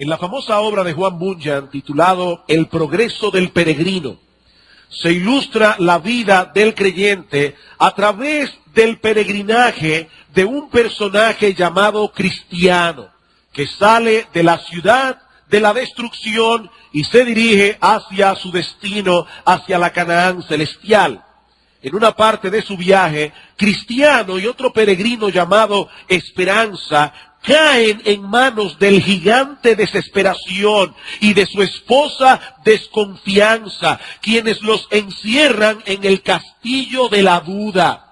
En la famosa obra de Juan Bunyan, titulado El progreso del peregrino, se ilustra la vida del creyente a través del peregrinaje de un personaje llamado Cristiano, que sale de la ciudad de la destrucción y se dirige hacia su destino, hacia la Canaán celestial. En una parte de su viaje, Cristiano y otro peregrino llamado Esperanza caen en manos del gigante Desesperación y de su esposa Desconfianza, quienes los encierran en el castillo de la duda.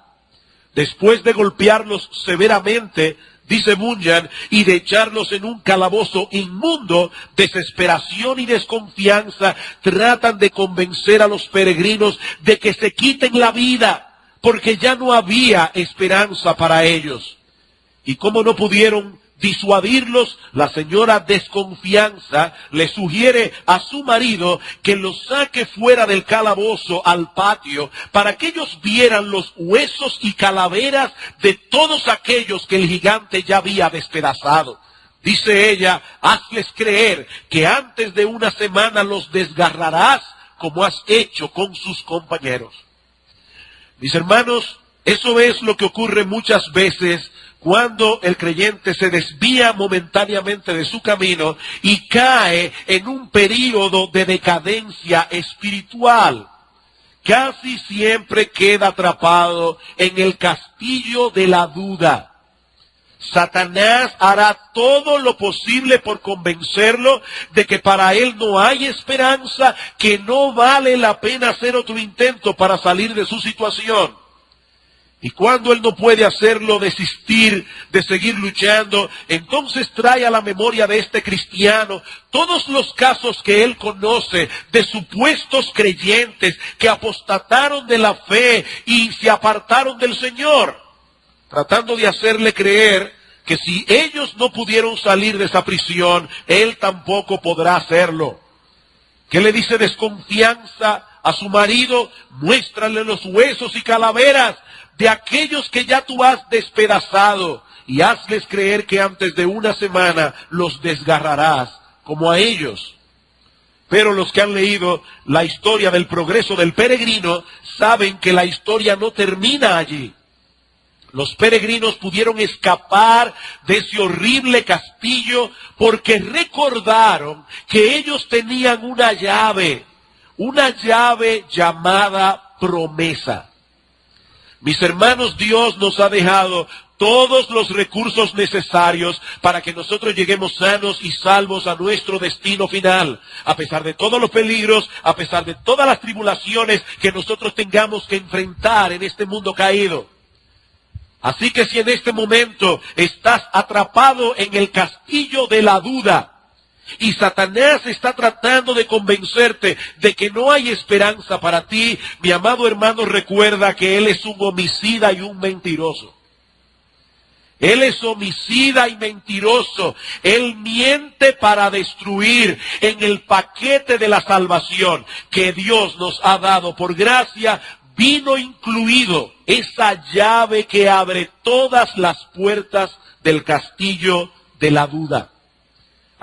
Después de golpearlos severamente, dice Bunyan, y de echarlos en un calabozo inmundo, Desesperación y Desconfianza tratan de convencer a los peregrinos de que se quiten la vida, porque ya no había esperanza para ellos. Y como no pudieron disuadirlos, la señora Desconfianza le sugiere a su marido que los saque fuera del calabozo al patio para que ellos vieran los huesos y calaveras de todos aquellos que el gigante ya había despedazado. Dice ella, hazles creer que antes de una semana los desgarrarás como has hecho con sus compañeros. Mis hermanos, eso es lo que ocurre muchas veces cuando el creyente se desvía momentáneamente de su camino y cae en un período de decadencia espiritual. Casi siempre queda atrapado en el castillo de la duda. Satanás hará todo lo posible por convencerlo de que para él no hay esperanza, que no vale la pena hacer otro intento para salir de su situación. Y cuando él no puede hacerlo desistir de seguir luchando, entonces trae a la memoria de este cristiano todos los casos que él conoce de supuestos creyentes que apostataron de la fe y se apartaron del Señor, tratando de hacerle creer que si ellos no pudieron salir de esa prisión, él tampoco podrá hacerlo. ¿Qué le dice Desconfianza a su marido? Muéstrale los huesos y calaveras de aquellos que ya tú has despedazado y hazles creer que antes de una semana los desgarrarás como a ellos. Pero los que han leído la historia del progreso del peregrino saben que la historia no termina allí. Los peregrinos pudieron escapar de ese horrible castillo porque recordaron que ellos tenían una llave llamada promesa. Mis hermanos, Dios nos ha dejado todos los recursos necesarios para que nosotros lleguemos sanos y salvos a nuestro destino final, a pesar de todos los peligros, a pesar de todas las tribulaciones que nosotros tengamos que enfrentar en este mundo caído. Así que si en este momento estás atrapado en el castillo de la duda, y Satanás está tratando de convencerte de que no hay esperanza para ti, mi amado hermano, recuerda que él es un homicida y un mentiroso. Él es homicida y mentiroso. Él miente para destruir. En el paquete de la salvación que Dios nos ha dado por gracia, vino incluido esa llave que abre todas las puertas del castillo de la duda.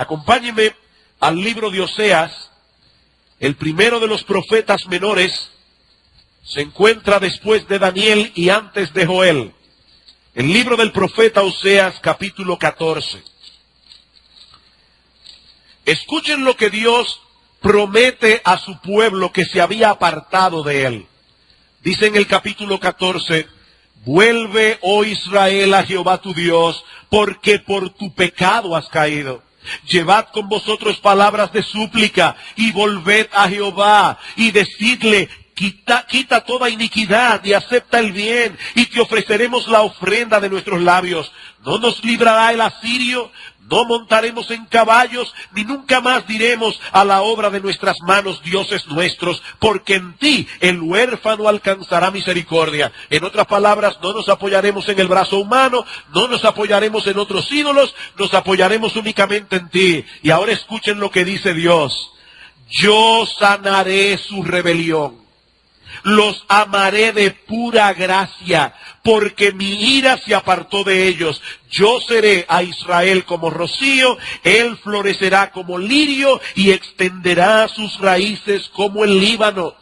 Acompáñenme al libro de Oseas, el primero de los profetas menores. Se encuentra después de Daniel y antes de Joel. El libro del profeta Oseas, capítulo 14. Escuchen lo que Dios promete a su pueblo que se había apartado de él. Dice en el capítulo 14, vuelve, oh Israel, a Jehová tu Dios, porque por tu pecado has caído. Llevad con vosotros palabras de súplica y volved a Jehová y decidle, quita toda iniquidad y acepta el bien y te ofreceremos la ofrenda de nuestros labios. No nos librará el asirio, no montaremos en caballos, ni nunca más diremos a la obra de nuestras manos, dioses nuestros, porque en ti el huérfano alcanzará misericordia. En otras palabras, no nos apoyaremos en el brazo humano, no nos apoyaremos en otros ídolos, nos apoyaremos únicamente en ti. Y ahora escuchen lo que dice Dios. Yo sanaré su rebelión. Los amaré de pura gracia, porque mi ira se apartó de ellos. Yo seré a Israel como rocío, él florecerá como lirio y extenderá sus raíces como el Líbano.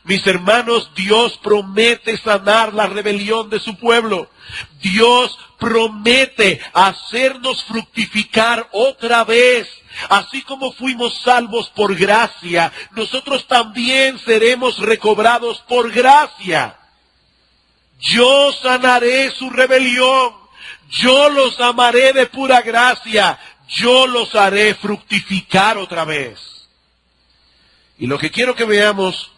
Mis hermanos, Dios promete sanar la rebelión de su pueblo. Dios promete hacernos fructificar otra vez. Así como fuimos salvos por gracia, nosotros también seremos recobrados por gracia. Yo sanaré su rebelión. Yo los amaré de pura gracia. Yo los haré fructificar otra vez. Y lo que quiero que veamos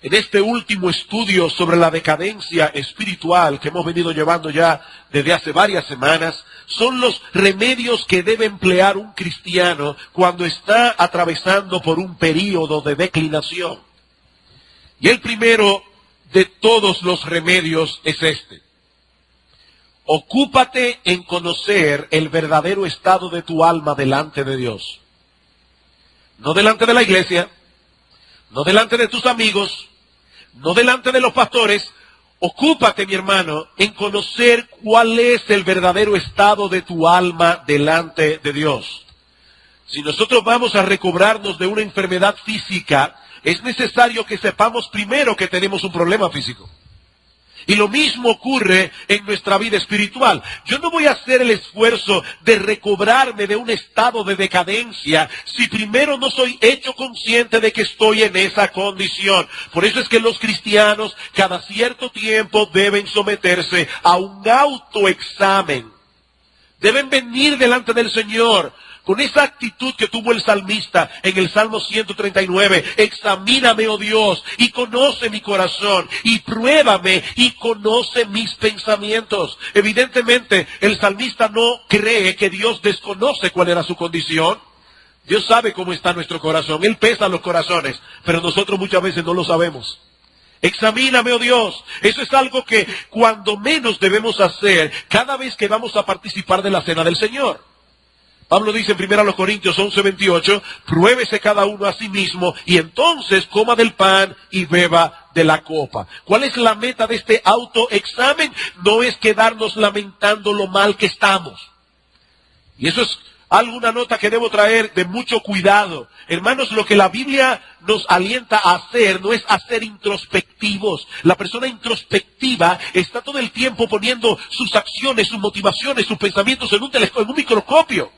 en este último estudio sobre la decadencia espiritual que hemos venido llevando ya desde hace varias semanas, son los remedios que debe emplear un cristiano cuando está atravesando por un período de declinación. Y el primero de todos los remedios es este. Ocúpate en conocer el verdadero estado de tu alma delante de Dios. No delante de la iglesia, no delante de tus amigos, no delante de los pastores. Ocúpate, mi hermano, en conocer cuál es el verdadero estado de tu alma delante de Dios. Si nosotros vamos a recobrarnos de una enfermedad física, es necesario que sepamos primero que tenemos un problema físico. Y lo mismo ocurre en nuestra vida espiritual. Yo no voy a hacer el esfuerzo de recobrarme de un estado de decadencia si primero no soy hecho consciente de que estoy en esa condición. Por eso es que los cristianos cada cierto tiempo deben someterse a un autoexamen. Deben venir delante del Señor con esa actitud que tuvo el salmista en el Salmo 139. Examíname, oh Dios, y conoce mi corazón, y pruébame, y conoce mis pensamientos. Evidentemente, el salmista no cree que Dios desconoce cuál era su condición. Dios sabe cómo está nuestro corazón. Él pesa los corazones, pero nosotros muchas veces no lo sabemos. Examíname, oh Dios. Eso es algo que cuando menos debemos hacer cada vez que vamos a participar de la cena del Señor. Pablo dice en 1 Corintios 11:28, pruébese cada uno a sí mismo y entonces coma del pan y beba de la copa. ¿Cuál es la meta de este autoexamen? No es quedarnos lamentando lo mal que estamos. Y eso es alguna nota que debo traer de mucho cuidado. Hermanos, lo que la Biblia nos alienta a hacer no es a ser introspectivos. La persona introspectiva está todo el tiempo poniendo sus acciones, sus motivaciones, sus pensamientos en un microscopio.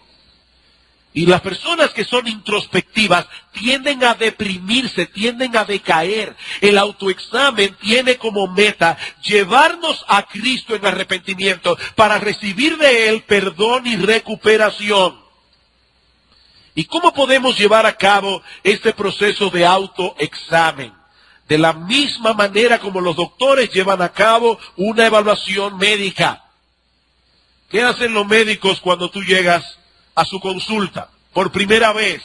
Y las personas que son introspectivas tienden a deprimirse, tienden a decaer. El autoexamen tiene como meta llevarnos a Cristo en arrepentimiento para recibir de Él perdón y recuperación. ¿Y cómo podemos llevar a cabo este proceso de autoexamen? De la misma manera como los doctores llevan a cabo una evaluación médica. ¿Qué hacen los médicos cuando tú llegas a su consulta por primera vez?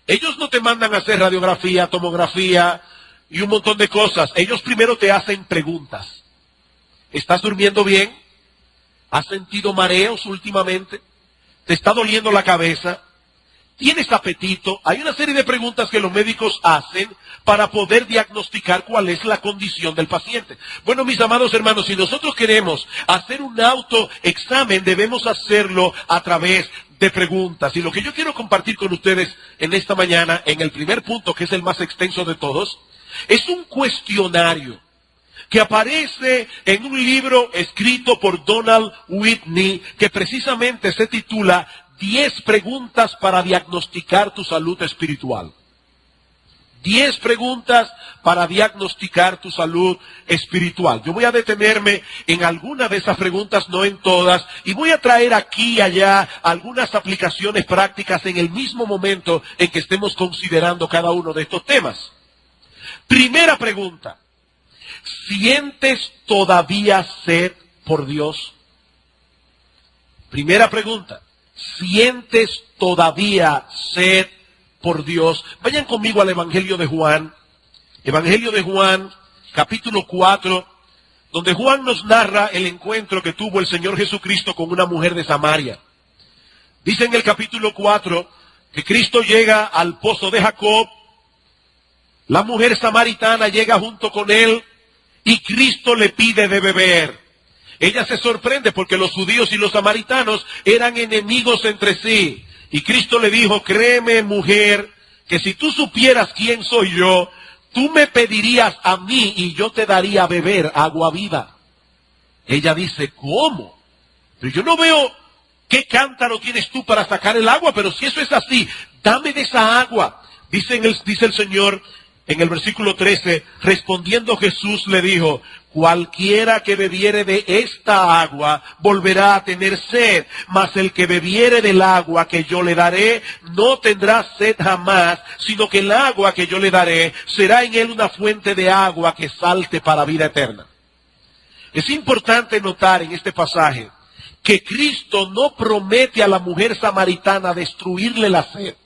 Ellos no te mandan a hacer radiografía, tomografía y un montón de cosas. Ellos primero te hacen preguntas. ¿Estás durmiendo bien? ¿Has sentido mareos últimamente? ¿Te está doliendo la cabeza? ¿Tienes apetito? Hay una serie de preguntas que los médicos hacen para poder diagnosticar cuál es la condición del paciente. Bueno, mis amados hermanos, si nosotros queremos hacer un autoexamen, debemos hacerlo a través de preguntas. Y lo que yo quiero compartir con ustedes en esta mañana, en el primer punto, que es el más extenso de todos, es un cuestionario que aparece en un libro escrito por Donald Whitney, que precisamente se titula 10 preguntas para diagnosticar tu salud espiritual. 10 preguntas para diagnosticar tu salud espiritual. Yo voy a detenerme en alguna de esas preguntas, no en todas, y voy a traer aquí y allá algunas aplicaciones prácticas en el mismo momento en que estemos considerando cada uno de estos temas. Primera pregunta: ¿sientes todavía sed por Dios? Primera pregunta, ¿sientes todavía sed por Dios? Vayan conmigo al Evangelio de Juan. Evangelio de Juan, capítulo 4, donde Juan nos narra el encuentro que tuvo el Señor Jesucristo con una mujer de Samaria. Dice en el capítulo 4 que Cristo llega al pozo de Jacob, la mujer samaritana llega junto con él y Cristo le pide de beber. Ella se sorprende porque los judíos y los samaritanos eran enemigos entre sí. Y Cristo le dijo, créeme mujer, que si tú supieras quién soy yo, tú me pedirías a mí y yo te daría a beber agua viva. Ella dice, ¿cómo? Pero yo no veo qué cántaro tienes tú para sacar el agua, pero si eso es así, dame de esa agua. Dice el Señor en el versículo 13, respondiendo Jesús le dijo, cualquiera que bebiere de esta agua volverá a tener sed, mas el que bebiere del agua que yo le daré no tendrá sed jamás, sino que el agua que yo le daré será en él una fuente de agua que salte para vida eterna. Es importante notar en este pasaje que Cristo no promete a la mujer samaritana destruirle la sed.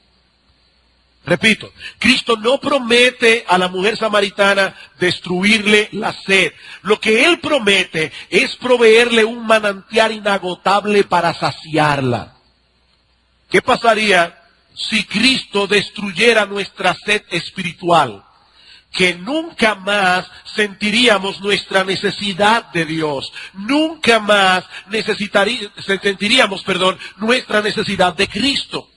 Repito, Cristo no promete a la mujer samaritana destruirle la sed. Lo que Él promete es proveerle un manantial inagotable para saciarla. ¿Qué pasaría si Cristo destruyera nuestra sed espiritual? Que nunca más sentiríamos nuestra necesidad de Dios. Nunca más sentiríamos nuestra necesidad de Cristo.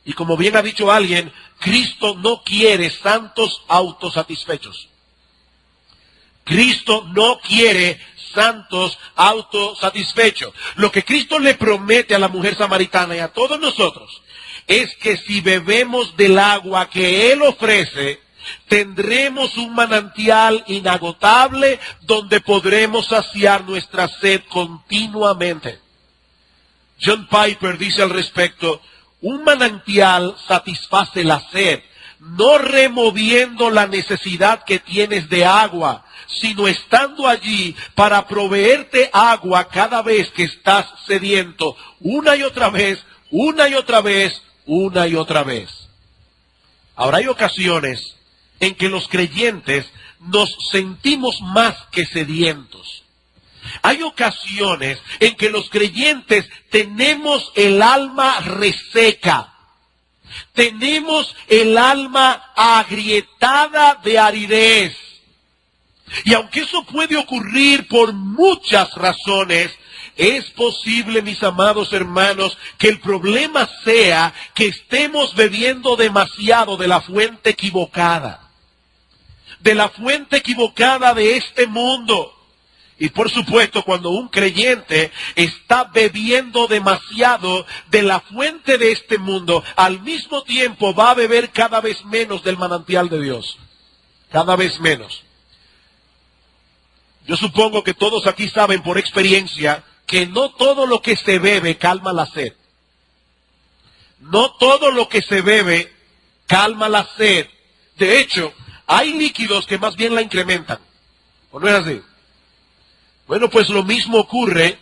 Y como bien ha dicho alguien, Cristo no quiere santos autosatisfechos. Cristo no quiere santos autosatisfechos. Lo que Cristo le promete a la mujer samaritana y a todos nosotros es que si bebemos del agua que Él ofrece, tendremos un manantial inagotable donde podremos saciar nuestra sed continuamente. John Piper dice al respecto, un manantial satisface la sed, no removiendo la necesidad que tienes de agua, sino estando allí para proveerte agua cada vez que estás sediento, una y otra vez, una y otra vez, una y otra vez. Ahora hay ocasiones en que los creyentes nos sentimos más que sedientos. Hay ocasiones en que los creyentes tenemos el alma reseca, tenemos el alma agrietada de aridez. Y aunque eso puede ocurrir por muchas razones, es posible, mis amados hermanos, que el problema sea que estemos bebiendo demasiado de la fuente equivocada, de la fuente equivocada de este mundo. Y por supuesto, cuando un creyente está bebiendo demasiado de la fuente de este mundo, al mismo tiempo va a beber cada vez menos del manantial de Dios. Cada vez menos. Yo supongo que todos aquí saben por experiencia que no todo lo que se bebe calma la sed. No todo lo que se bebe calma la sed. De hecho, hay líquidos que más bien la incrementan. ¿O no es así? Bueno, pues lo mismo ocurre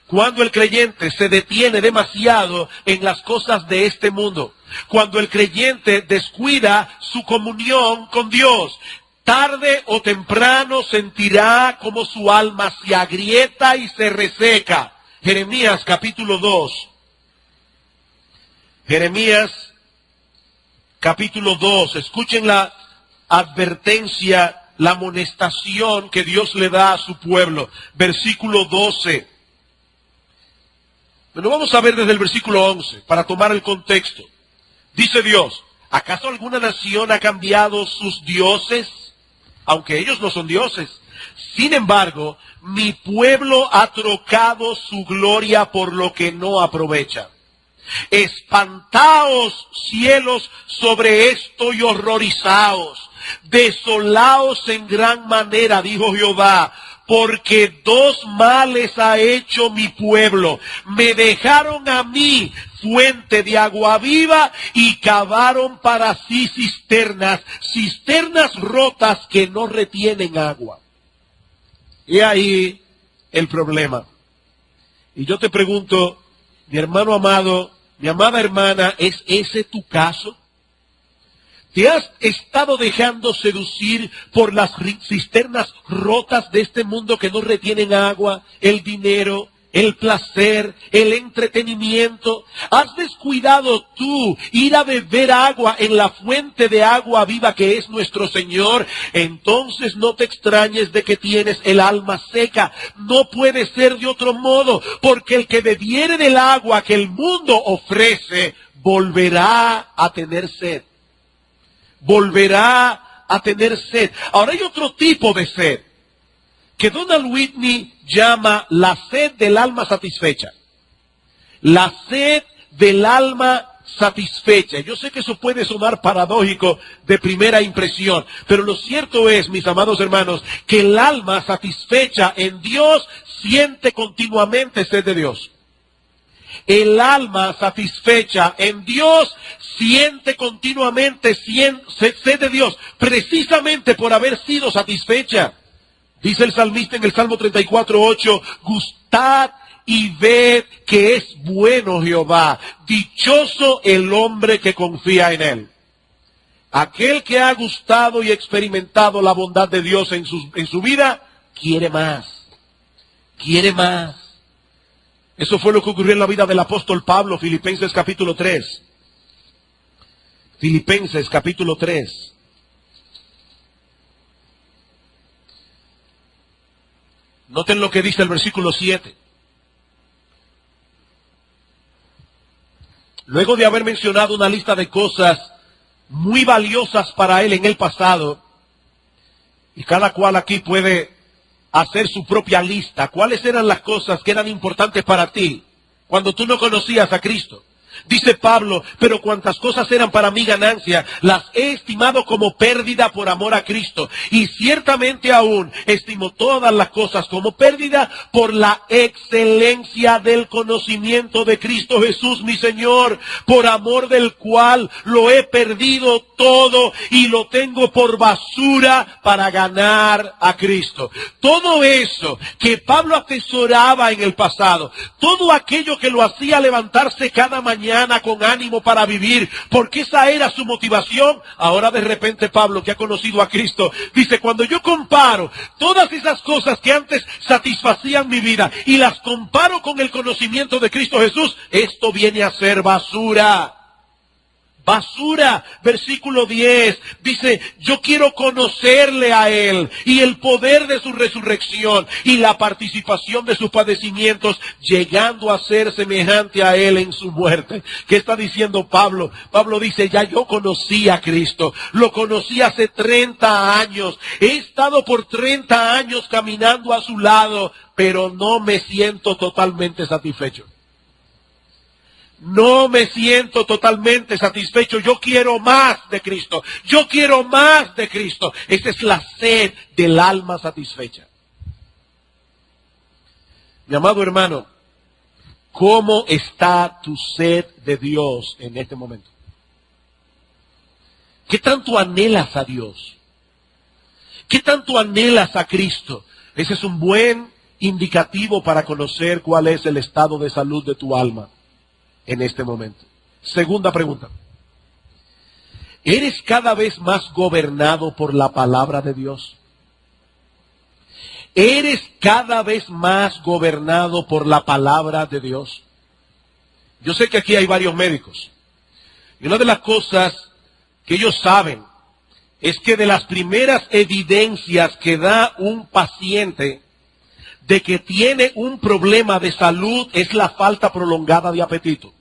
cuando el creyente se detiene demasiado en las cosas de este mundo. Cuando el creyente descuida su comunión con Dios. Tarde o temprano sentirá como su alma se agrieta y se reseca. Jeremías capítulo 2. Jeremías capítulo 2. Escuchen la advertencia, la amonestación que Dios le da a su pueblo. Versículo 12. Bueno, vamos a ver desde el versículo 11 para tomar el contexto. Dice Dios, ¿acaso alguna nación ha cambiado sus dioses? Aunque ellos no son dioses. Sin embargo, mi pueblo ha trocado su gloria por lo que no aprovecha. Espantaos, cielos, sobre esto y horrorizaos. Desolaos en gran manera, dijo Jehová, porque dos males ha hecho mi pueblo. Me dejaron a mí fuente de agua viva y cavaron para sí cisternas, cisternas rotas que no retienen agua. Y ahí el problema. Y yo te pregunto, Mi hermano amado, mi amada hermana, ¿es ese tu caso? ¿Te has estado dejando seducir por las cisternas rotas de este mundo que no retienen agua, el dinero, el placer, el entretenimiento? ¿Has descuidado tú ir a beber agua en la fuente de agua viva que es nuestro Señor? Entonces no te extrañes de que tienes el alma seca. No puede ser de otro modo, porque el que bebiere del agua que el mundo ofrece, volverá a tener sed. Volverá a tener sed. Ahora hay otro tipo de sed que Donald Whitney llama la sed del alma satisfecha. La sed del alma satisfecha. Yo sé que eso puede sonar paradójico de primera impresión, pero lo cierto es, mis amados hermanos, que el alma satisfecha en Dios siente continuamente sed de Dios. El alma satisfecha en Dios siente continuamente sed de Dios, precisamente por haber sido satisfecha. Dice el salmista en el Salmo 34:8, gustad y ved que es bueno Jehová, dichoso el hombre que confía en él. Aquel que ha gustado y experimentado la bondad de Dios en su vida, quiere más, quiere más. Eso fue lo que ocurrió en la vida del apóstol Pablo, Filipenses capítulo 3. Filipenses capítulo 3. Noten lo que dice el versículo 7. Luego de haber mencionado una lista de cosas muy valiosas para él en el pasado, y cada cual aquí puede hacer su propia lista. ¿Cuáles eran las cosas que eran importantes para ti cuando tú no conocías a Cristo? Dice Pablo, pero cuantas cosas eran para mi ganancia, las he estimado como pérdida por amor a Cristo. Y ciertamente aún estimo todas las cosas como pérdida por la excelencia del conocimiento de Cristo Jesús, mi Señor, por amor del cual lo he perdido todo y lo tengo por basura para ganar a Cristo. Todo eso que Pablo atesoraba en el pasado, todo aquello que lo hacía levantarse cada mañana con ánimo para vivir, porque esa era su motivación. Ahora de repente Pablo, que ha conocido a Cristo, dice, cuando yo comparo todas esas cosas que antes satisfacían mi vida y las comparo con el conocimiento de Cristo Jesús, esto viene a ser basura. Basura. Versículo 10 dice, yo quiero conocerle a Él y el poder de su resurrección y la participación de sus padecimientos, llegando a ser semejante a Él en su muerte. ¿Qué está diciendo Pablo? Pablo dice, ya yo conocí a Cristo, lo conocí hace 30 años, he estado por 30 años caminando a su lado, pero no me siento totalmente satisfecho. No me siento totalmente satisfecho. Yo quiero más de Cristo. Yo quiero más de Cristo. Esa es la sed del alma satisfecha. Mi amado hermano, ¿cómo está tu sed de Dios en este momento? ¿Qué tanto anhelas a Dios? ¿Qué tanto anhelas a Cristo? Ese es un buen indicativo para conocer cuál es el estado de salud de tu alma en este momento. Segunda pregunta. ¿Eres cada vez más gobernado por la palabra de Dios? ¿Eres cada vez más gobernado por la palabra de Dios? Yo sé que aquí hay varios médicos. Y una de las cosas que ellos saben es que de las primeras evidencias que da un paciente de que tiene un problema de salud es la falta prolongada de apetito.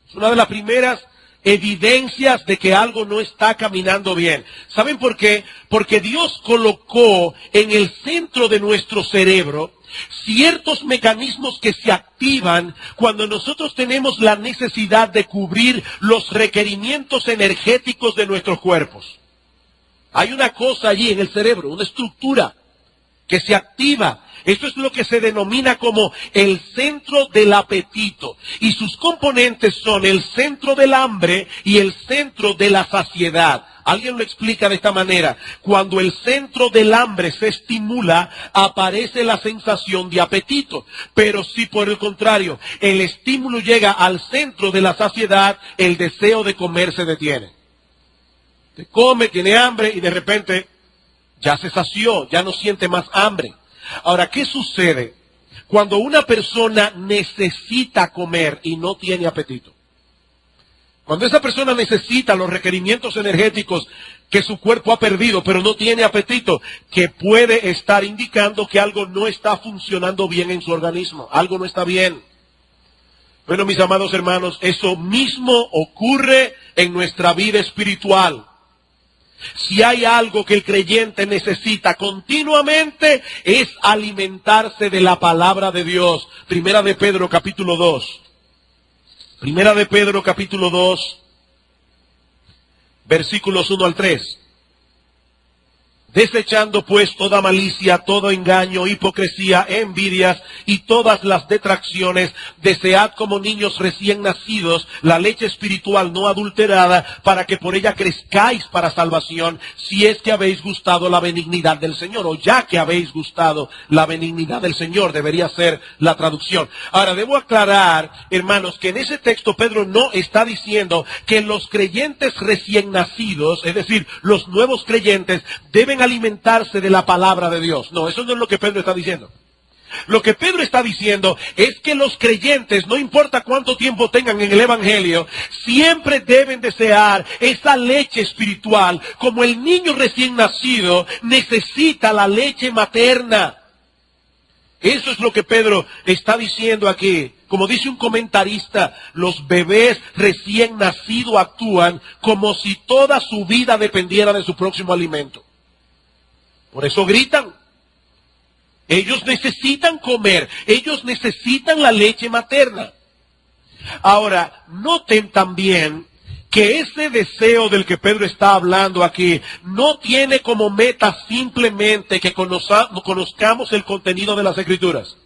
Es una de las primeras evidencias de que algo no está caminando bien. ¿Saben por qué? Porque Dios colocó en el centro de nuestro cerebro ciertos mecanismos que se activan cuando nosotros tenemos la necesidad de cubrir los requerimientos energéticos de nuestros cuerpos. Hay una cosa allí en el cerebro, una estructura que se activa. Esto es lo que se denomina como el centro del apetito. Y sus componentes son el centro del hambre y el centro de la saciedad. Alguien lo explica de esta manera: cuando el centro del hambre se estimula, aparece la sensación de apetito. Pero si por el contrario, el estímulo llega al centro de la saciedad, el deseo de comer se detiene. Te come, tiene hambre y de repente ya se sació, ya no siente más hambre. Ahora, ¿qué sucede cuando una persona necesita comer y no tiene apetito? Cuando esa persona necesita los requerimientos energéticos que su cuerpo ha perdido, pero no tiene apetito, que puede estar indicando que algo no está funcionando bien en su organismo, algo no está bien. Bueno, mis amados hermanos, eso mismo ocurre en nuestra vida espiritual. Si hay algo que el creyente necesita continuamente, es alimentarse de la palabra de Dios. Primera de Pedro capítulo 2. Primera de Pedro capítulo 2, versículos 1 al 3. Desechando pues toda malicia, todo engaño, hipocresía, envidias y todas las detracciones, desead como niños recién nacidos la leche espiritual no adulterada, para que por ella crezcáis para salvación, si es que habéis gustado la benignidad del Señor, o ya que habéis gustado la benignidad del Señor, debería ser la traducción. Ahora, debo aclarar, hermanos, que en ese texto Pedro no está diciendo que los creyentes recién nacidos, es decir, los nuevos creyentes, deben alimentarse de la palabra de Dios. No, eso no es lo que Pedro está diciendo. Lo que Pedro está diciendo es que los creyentes, no importa cuánto tiempo tengan en el Evangelio, siempre deben desear esa leche espiritual, como el niño recién nacido necesita la leche materna. Eso es lo que Pedro está diciendo aquí. Como dice un comentarista, los bebés recién nacidos actúan como si toda su vida dependiera de su próximo alimento. Por eso gritan. Ellos necesitan comer, ellos necesitan la leche materna. Ahora, noten también que ese deseo del que Pedro está hablando aquí no tiene como meta simplemente que conozcamos el contenido de las Escrituras.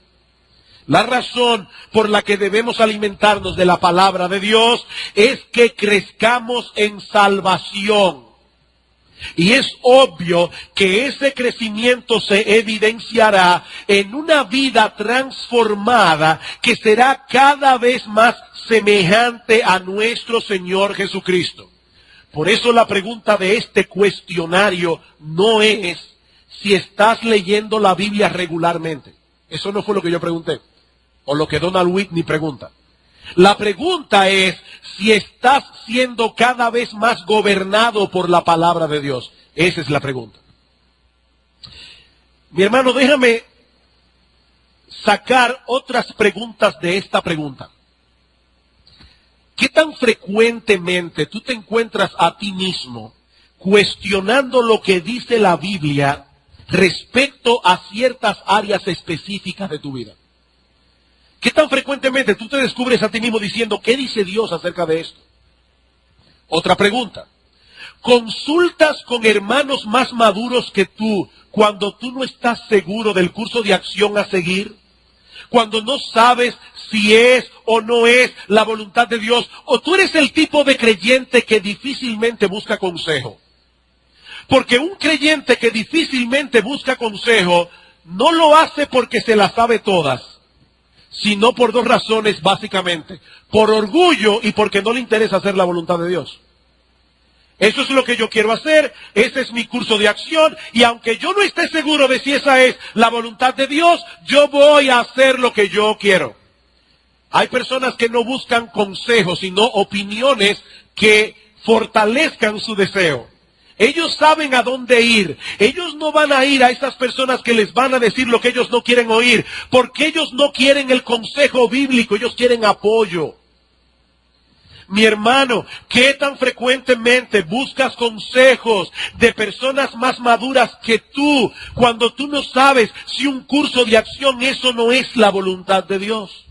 La razón por la que debemos alimentarnos de la palabra de Dios es que crezcamos en salvación. Y es obvio que ese crecimiento se evidenciará en una vida transformada que será cada vez más semejante a nuestro Señor Jesucristo. Por eso la pregunta de este cuestionario no es si estás leyendo la Biblia regularmente. Eso no fue lo que yo pregunté, o lo que Donald Whitney pregunta. La pregunta es si estás siendo cada vez más gobernado por la palabra de Dios. Esa es la pregunta. Mi hermano, déjame sacar otras preguntas de esta pregunta. ¿Qué tan frecuentemente tú te encuentras a ti mismo cuestionando lo que dice la Biblia respecto a ciertas áreas específicas de tu vida? ¿Qué tan frecuentemente tú te descubres a ti mismo diciendo, ¿qué dice Dios acerca de esto? Otra pregunta. ¿Consultas con hermanos más maduros que tú cuando tú no estás seguro del curso de acción a seguir? Cuando no sabes si es o no es la voluntad de Dios. ¿O tú eres el tipo de creyente que difícilmente busca consejo? Porque un creyente que difícilmente busca consejo no lo hace porque se las sabe todas, sino por dos razones básicamente: por orgullo y porque no le interesa hacer la voluntad de Dios. Eso es lo que yo quiero hacer, ese es mi curso de acción, y aunque yo no esté seguro de si esa es la voluntad de Dios, yo voy a hacer lo que yo quiero. Hay personas que no buscan consejos, sino opiniones que fortalezcan su deseo. Ellos saben a dónde ir. Ellos no van a ir a esas personas que les van a decir lo que ellos no quieren oír, porque ellos no quieren el consejo bíblico, ellos quieren apoyo. Mi hermano, ¿qué tan frecuentemente buscas consejos de personas más maduras que tú cuando tú no sabes si un curso de acción eso no es la voluntad de Dios?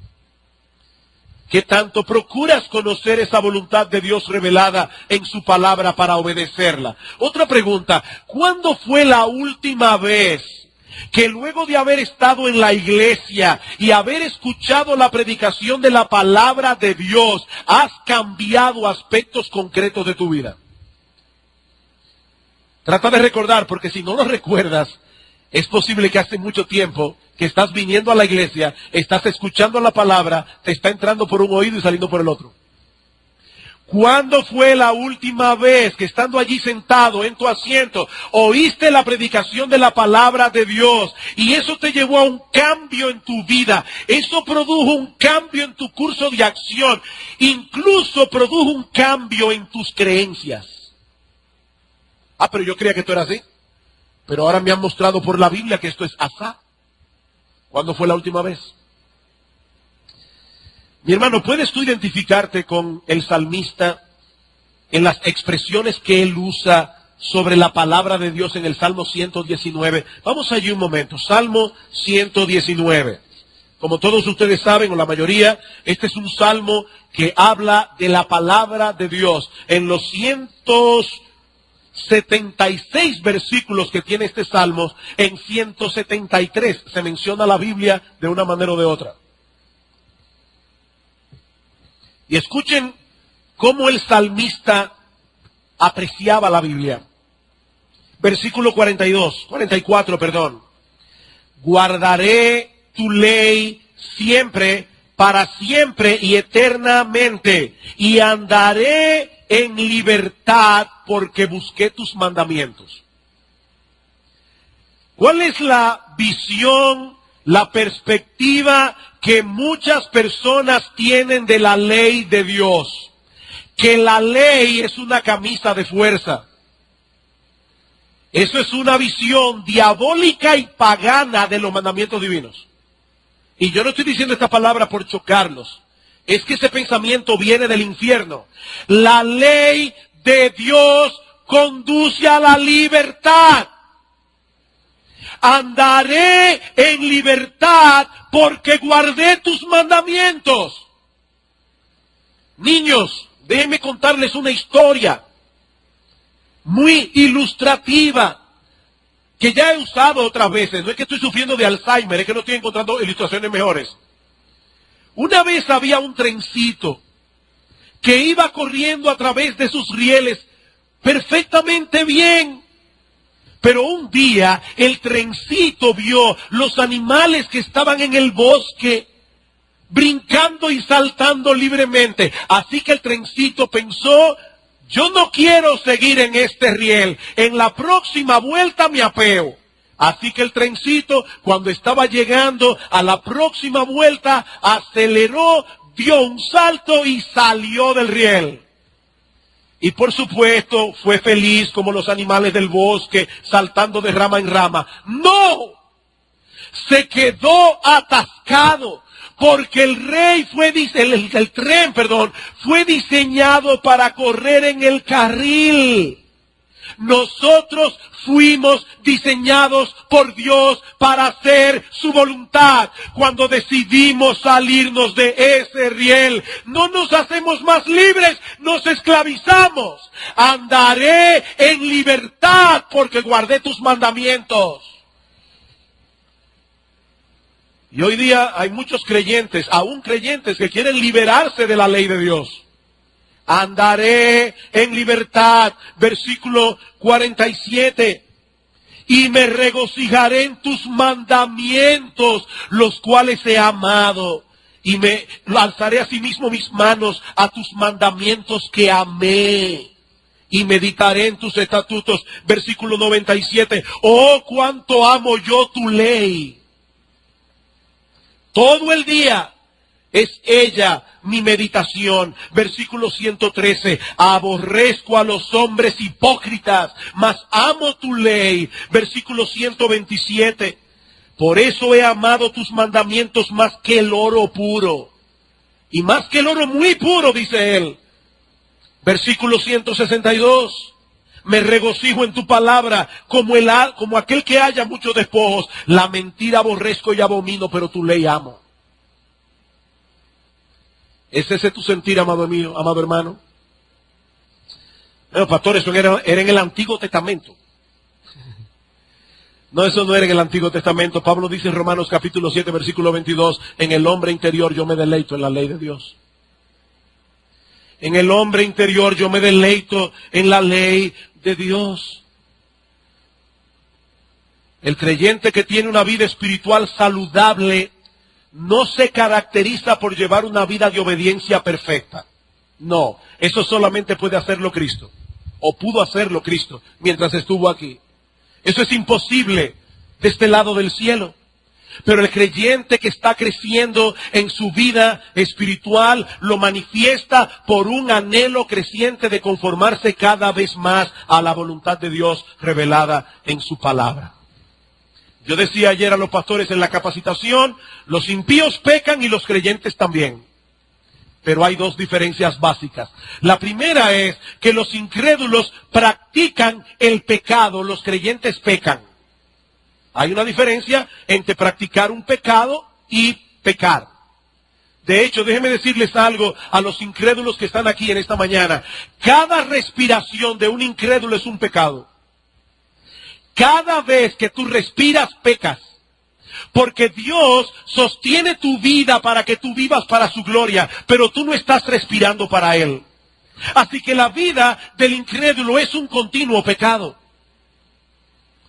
¿Qué tanto procuras conocer esa voluntad de Dios revelada en su palabra para obedecerla? Otra pregunta: ¿cuándo fue la última vez que luego de haber estado en la iglesia y haber escuchado la predicación de la palabra de Dios, has cambiado aspectos concretos de tu vida? Trata de recordar, porque si no lo recuerdas, es posible que hace mucho tiempo que estás viniendo a la iglesia, estás escuchando la palabra, te está entrando por un oído y saliendo por el otro. ¿Cuándo fue la última vez que estando allí sentado en tu asiento, oíste la predicación de la palabra de Dios y eso te llevó a un cambio en tu vida? Eso produjo un cambio en tu curso de acción, incluso produjo un cambio en tus creencias. Ah, pero yo creía que esto era así. Pero ahora me han mostrado por la Biblia que esto es asá. ¿Cuándo fue la última vez? Mi hermano, ¿puedes tú identificarte con el salmista en las expresiones que él usa sobre la palabra de Dios en el Salmo 119? Vamos allí un momento. Salmo 119. Como todos ustedes saben, o la mayoría, este es un salmo que habla de la palabra de Dios. En los 176 versículos que tiene este salmo, en 173 se menciona la Biblia de una manera o de otra. Y escuchen cómo el salmista apreciaba la Biblia. Versículo 44. Guardaré tu ley siempre, para siempre y eternamente, y andaré en libertad porque busqué tus mandamientos. ¿Cuál es la visión, la perspectiva que muchas personas tienen de la ley de Dios? Que la ley es una camisa de fuerza. Eso es una visión diabólica y pagana de los mandamientos divinos. Y yo no estoy diciendo esta palabra por chocarlos. Es que ese pensamiento viene del infierno. La ley de Dios conduce a la libertad. Andaré en libertad porque guardé tus mandamientos. Niños, déjenme contarles una historia muy ilustrativa que ya he usado otras veces. No es que estoy sufriendo de Alzheimer, es que no estoy encontrando ilustraciones mejores. Una vez había un trencito que iba corriendo a través de sus rieles perfectamente bien. Pero un día el trencito vio los animales que estaban en el bosque brincando y saltando libremente. Así que el trencito pensó: yo no quiero seguir en este riel, en la próxima vuelta me apeo. Así que el trencito, cuando estaba llegando a la próxima vuelta, aceleró, dio un salto y salió del riel. Y por supuesto fue feliz como los animales del bosque, saltando de rama en rama. ¡No! Se quedó atascado, porque el tren fue diseñado para correr en el carril. Nosotros fuimos diseñados por Dios para hacer su voluntad. Cuando decidimos salirnos de ese riel, no nos hacemos más libres, nos esclavizamos. Andaré en libertad porque guardé tus mandamientos. Y hoy día hay muchos creyentes, aún creyentes, que quieren liberarse de la ley de Dios. Andaré en libertad, versículo 47. Y me regocijaré en tus mandamientos, los cuales he amado. Y me alzaré asimismo mis manos a tus mandamientos que amé. Y meditaré en tus estatutos, versículo 97. Oh, cuánto amo yo tu ley. Todo el día es ella mi meditación. Versículo 113. Aborrezco a los hombres hipócritas, mas amo tu ley. Versículo 127. Por eso he amado tus mandamientos más que el oro puro. Y más que el oro muy puro, dice él. Versículo 162. Me regocijo en tu palabra como aquel que haya muchos despojos. La mentira aborrezco y abomino, pero tu ley amo. ¿Es ese tu sentir, amado mío, amado hermano? Bueno, pastor, eso era en el Antiguo Testamento. No, eso no era en el Antiguo Testamento. Pablo dice en Romanos capítulo 7, versículo 22, en el hombre interior yo me deleito en la ley de Dios. En el hombre interior yo me deleito en la ley de Dios. El creyente que tiene una vida espiritual saludable no se caracteriza por llevar una vida de obediencia perfecta. No, eso solamente puede hacerlo Cristo, o pudo hacerlo Cristo mientras estuvo aquí. Eso es imposible de este lado del cielo. Pero el creyente que está creciendo en su vida espiritual lo manifiesta por un anhelo creciente de conformarse cada vez más a la voluntad de Dios revelada en su palabra. Yo decía ayer a los pastores en la capacitación, los impíos pecan y los creyentes también. Pero hay dos diferencias básicas. La primera es que los incrédulos practican el pecado, los creyentes pecan. Hay una diferencia entre practicar un pecado y pecar. De hecho, déjenme decirles algo a los incrédulos que están aquí en esta mañana. Cada respiración de un incrédulo es un pecado. Cada vez que tú respiras, pecas. Porque Dios sostiene tu vida para que tú vivas para su gloria, pero tú no estás respirando para Él. Así que la vida del incrédulo es un continuo pecado.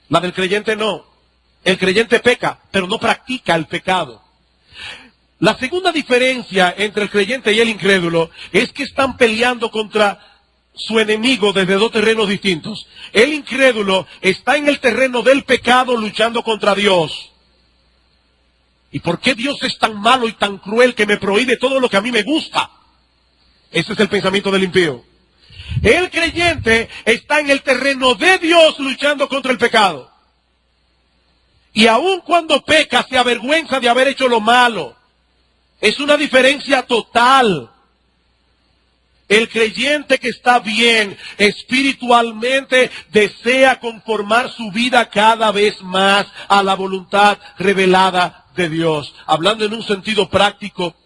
La del creyente no. El creyente peca, pero no practica el pecado. La segunda diferencia entre el creyente y el incrédulo es que están peleando contra su enemigo desde dos terrenos distintos. El incrédulo está en el terreno del pecado luchando contra Dios. ¿Y por qué Dios es tan malo y tan cruel que me prohíbe todo lo que a mí me gusta? Ese es el pensamiento del impío. El creyente está en el terreno de Dios luchando contra el pecado. Y aun cuando peca, se avergüenza de haber hecho lo malo. Es una diferencia total. El creyente que está bien espiritualmente desea conformar su vida cada vez más a la voluntad revelada de Dios. Hablando en un sentido práctico,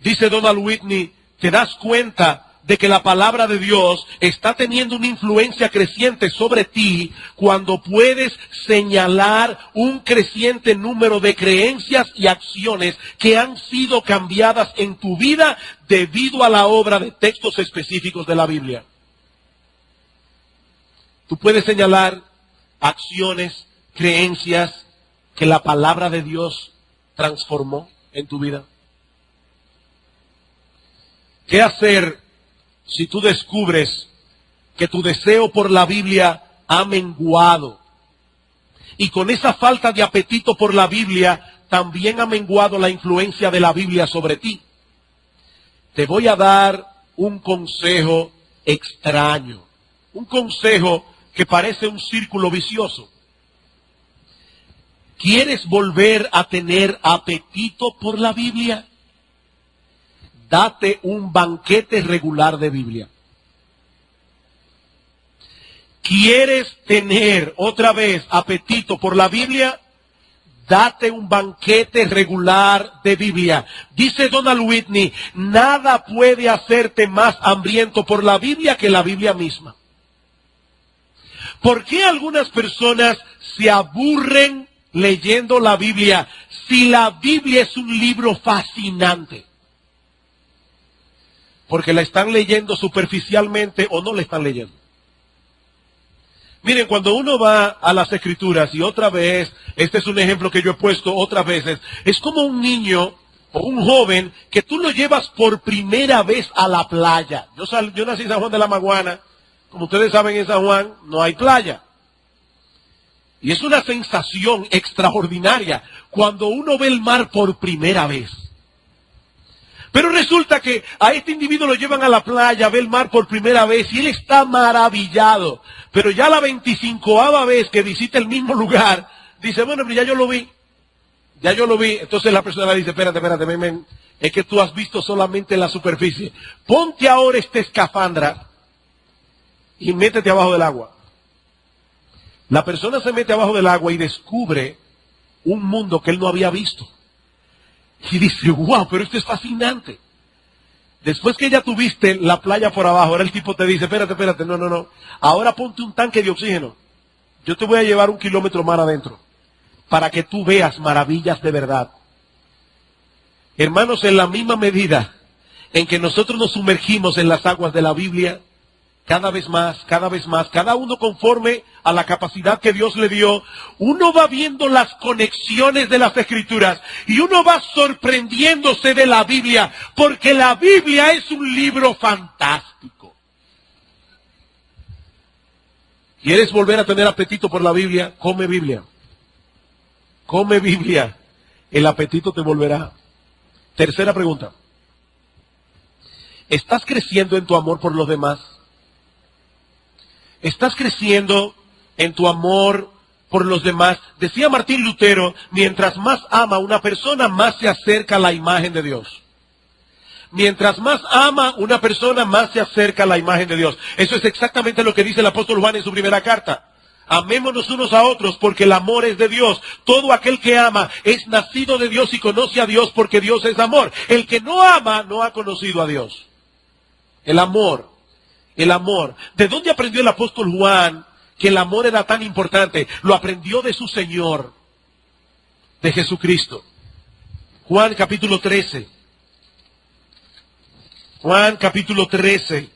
dice Donald Whitney, te das cuenta de que la palabra de Dios está teniendo una influencia creciente sobre ti cuando puedes señalar un creciente número de creencias y acciones que han sido cambiadas en tu vida debido a la obra de textos específicos de la Biblia. Tú puedes señalar acciones, creencias que la palabra de Dios transformó en tu vida. ¿Qué hacer si tú descubres que tu deseo por la Biblia ha menguado? Y con esa falta de apetito por la Biblia, también ha menguado la influencia de la Biblia sobre ti. Te voy a dar un consejo extraño. Un consejo que parece un círculo vicioso. ¿Quieres volver a tener apetito por la Biblia? Date un banquete regular de Biblia. ¿Quieres tener otra vez apetito por la Biblia? Date un banquete regular de Biblia. Dice Donald Whitney, nada puede hacerte más hambriento por la Biblia que la Biblia misma. ¿Por qué algunas personas se aburren leyendo la Biblia si la Biblia es un libro fascinante? Porque la están leyendo superficialmente o no la están leyendo. Miren, cuando uno va a las Escrituras, y otra vez, este es un ejemplo que yo he puesto otras veces, es como un niño o un joven que tú lo llevas por primera vez a la playa. Yo nací en San Juan de la Maguana. Como ustedes saben, en San Juan no hay playa. Y es una sensación extraordinaria cuando uno ve el mar por primera vez. Pero resulta que a este individuo lo llevan a la playa, ve el mar por primera vez y él está maravillado. Pero ya la 25ª vez que visita el mismo lugar, dice, bueno, pero ya yo lo vi. Ya yo lo vi. Entonces la persona le dice, espérate, ven. Es que tú has visto solamente la superficie. Ponte ahora esta escafandra y métete abajo del agua. La persona se mete abajo del agua y descubre un mundo que él no había visto. Y dice, wow, pero esto es fascinante. Después que ya tuviste la playa por abajo, ahora el tipo te dice, espérate, no. Ahora ponte un tanque de oxígeno. Yo te voy a llevar 1 kilómetro más adentro, para que tú veas maravillas de verdad. Hermanos, en la misma medida en que nosotros nos sumergimos en las aguas de la Biblia, cada vez más, cada uno conforme a la capacidad que Dios le dio, uno va viendo las conexiones de las Escrituras y uno va sorprendiéndose de la Biblia, porque la Biblia es un libro fantástico. ¿Quieres volver a tener apetito por la Biblia? Come Biblia. Come Biblia. El apetito te volverá. Tercera pregunta. ¿Estás creciendo en tu amor por los demás? ¿Estás creciendo en tu amor por los demás? Decía Martín Lutero, mientras más ama a una persona, más se acerca a la imagen de Dios. Mientras más ama una persona, más se acerca a la imagen de Dios. Eso es exactamente lo que dice el apóstol Juan en su primera carta. Amémonos unos a otros porque el amor es de Dios. Todo aquel que ama es nacido de Dios y conoce a Dios porque Dios es amor. El que no ama no ha conocido a Dios. El amor. ¿De dónde aprendió el apóstol Juan que el amor era tan importante? Lo aprendió de su Señor, de Jesucristo. Juan capítulo 13. Juan capítulo 13.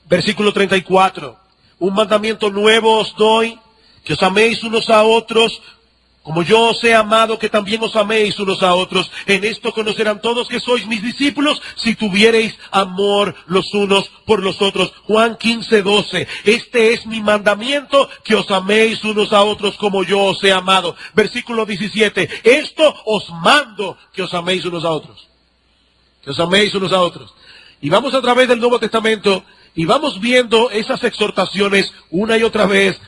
Versículo 34. Un mandamiento nuevo os doy, que os améis unos a otros, como yo os he amado, que también os améis unos a otros. En esto conocerán todos que sois mis discípulos, si tuviereis amor los unos por los otros. Juan 15:12. Este es mi mandamiento, que os améis unos a otros como yo os he amado. Versículo 17. Esto os mando, que os améis unos a otros. Que os améis unos a otros. Y vamos a través del Nuevo Testamento y vamos viendo esas exhortaciones una y otra vez.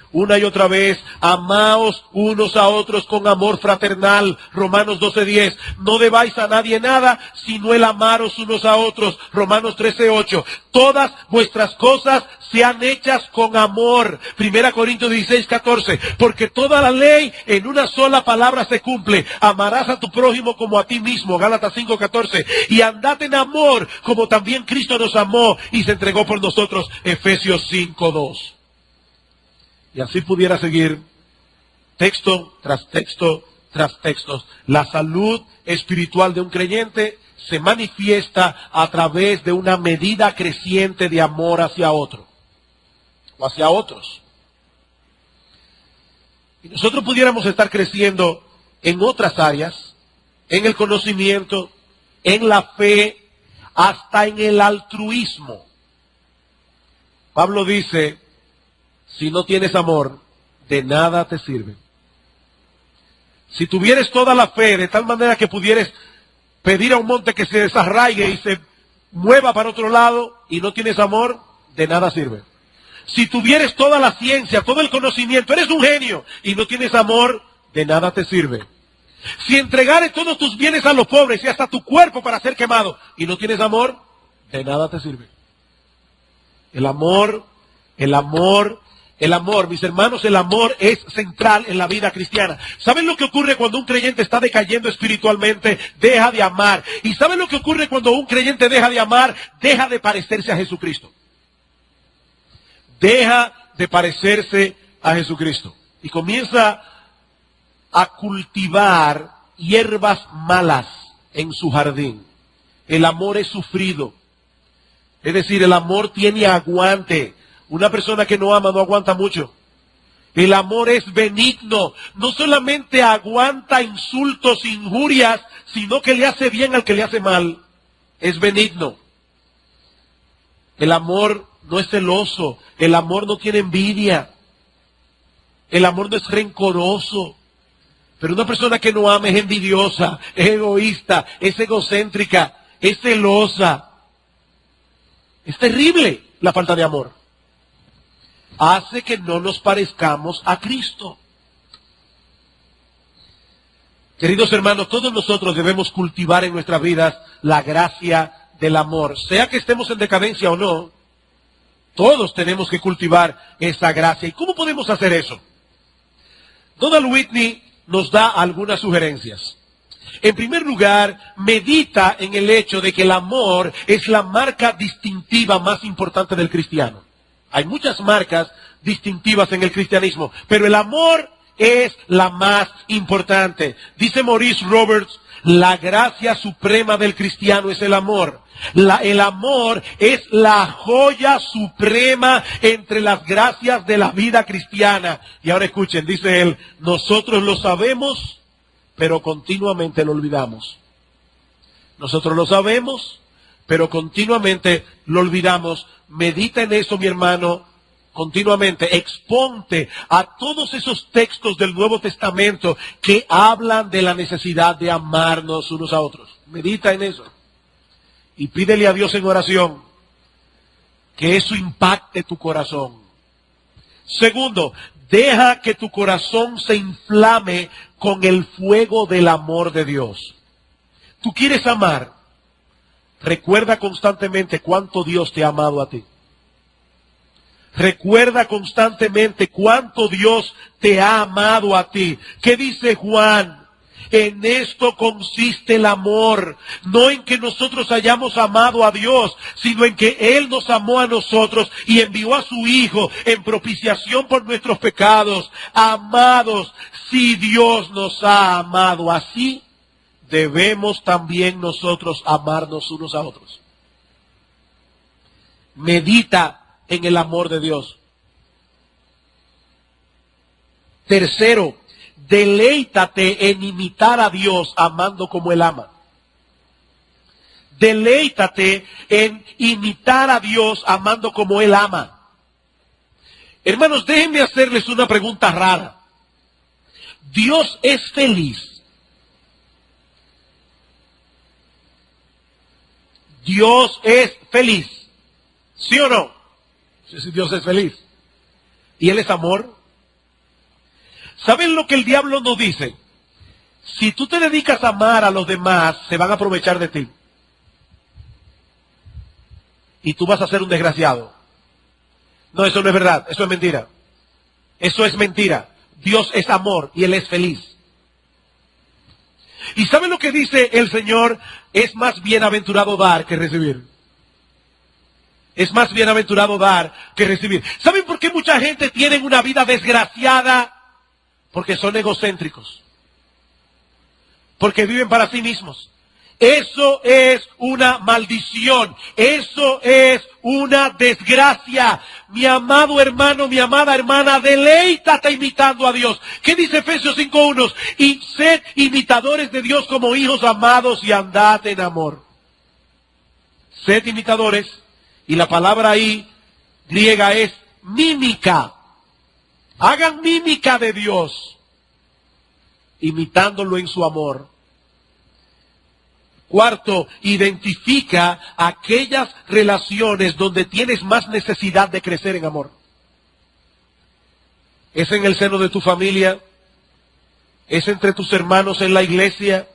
Amaos unos a otros con amor fraternal. Romanos 12:10. No debáis a nadie nada, sino el amaros unos a otros. Romanos 13:8. Todas vuestras cosas sean hechas con amor. 1 Corintios 16:14. Porque toda la ley en una sola palabra se cumple. Amarás a tu prójimo como a ti mismo. Gálatas 5:14. Y andad en amor, como también Cristo nos amó y se entregó por nosotros. Efesios 5:2. Y así pudiera seguir texto tras texto tras textos. La salud espiritual de un creyente se manifiesta a través de una medida creciente de amor hacia otro o hacia otros. Y nosotros pudiéramos estar creciendo en otras áreas, en el conocimiento, en la fe, hasta en el altruismo. Pablo dice, si no tienes amor, de nada te sirve. Si tuvieres toda la fe, de tal manera que pudieres pedir a un monte que se desarraigue y se mueva para otro lado, y no tienes amor, de nada sirve. Si tuvieres toda la ciencia, todo el conocimiento, eres un genio, y no tienes amor, de nada te sirve. Si entregares todos tus bienes a los pobres y hasta tu cuerpo para ser quemado, y no tienes amor, de nada te sirve. El amor, mis hermanos, el amor es central en la vida cristiana. ¿Saben lo que ocurre cuando un creyente está decayendo espiritualmente? Deja de amar. ¿Y saben lo que ocurre cuando un creyente deja de amar? Deja de parecerse a Jesucristo. Deja de parecerse a Jesucristo. Y comienza a cultivar hierbas malas en su jardín. El amor es sufrido. Es decir, el amor tiene aguante. Una persona que no ama no aguanta mucho. El amor es benigno. No solamente aguanta insultos, injurias, sino que le hace bien al que le hace mal. Es benigno. El amor no es celoso. El amor no tiene envidia. El amor no es rencoroso. Pero una persona que no ama es envidiosa, es egoísta, es egocéntrica, es celosa. Es terrible la falta de amor. Hace que no nos parezcamos a Cristo. Queridos hermanos, todos nosotros debemos cultivar en nuestras vidas la gracia del amor. Sea que estemos en decadencia o no, todos tenemos que cultivar esa gracia. ¿Y cómo podemos hacer eso? Donald Whitney nos da algunas sugerencias. En primer lugar, medita en el hecho de que el amor es la marca distintiva más importante del cristiano. Hay muchas marcas distintivas en el cristianismo, pero el amor es la más importante. Dice Maurice Roberts, La gracia suprema del cristiano es el amor. El amor es la joya suprema entre las gracias de la vida cristiana. Y ahora escuchen, dice él, nosotros lo sabemos, pero continuamente lo olvidamos. Nosotros lo sabemos, pero continuamente lo olvidamos. Medita en eso, mi hermano, continuamente. Exponte a todos esos textos del Nuevo Testamento que hablan de la necesidad de amarnos unos a otros. Medita en eso. Y pídele a Dios en oración que eso impacte tu corazón. Segundo, deja que tu corazón se inflame con el fuego del amor de Dios. ¿Tú quieres amar? Recuerda constantemente cuánto Dios te ha amado a ti. Recuerda constantemente cuánto Dios te ha amado a ti. ¿Qué dice Juan? En esto consiste el amor, no en que nosotros hayamos amado a Dios, sino en que Él nos amó a nosotros y envió a su Hijo en propiciación por nuestros pecados. Amados, si Dios nos ha amado así, debemos también nosotros amarnos unos a otros. Medita en el amor de Dios. Tercero, deleítate en imitar a Dios amando como Él ama. Deleítate en imitar a Dios amando como Él ama. Hermanos, déjenme hacerles una pregunta rara. ¿Dios es feliz? ¿Dios es feliz? ¿Sí o no? Si Dios es feliz. ¿Y Él es amor? ¿Saben lo que el diablo nos dice? Si tú te dedicas a amar a los demás, se van a aprovechar de ti. Y tú vas a ser un desgraciado. No, eso no es verdad, eso es mentira. Eso es mentira. Dios es amor y Él es feliz. ¿Y saben lo que dice el Señor? Es más bienaventurado dar que recibir. Es más bienaventurado dar que recibir. ¿Saben por qué mucha gente tiene una vida desgraciada? Porque son egocéntricos. Porque viven para sí mismos. Eso es una maldición. Eso es una desgracia. Mi amado hermano, mi amada hermana, deleítate imitando a Dios. ¿Qué dice Efesios 5:1? Y sed imitadores de Dios como hijos amados y andad en amor. Sed imitadores. Y la palabra ahí griega es mímica. Hagan mímica de Dios, imitándolo en su amor. Cuarto, identifica aquellas relaciones donde tienes más necesidad de crecer en amor. ¿Es en el seno de tu familia? ¿Es entre tus hermanos en la iglesia?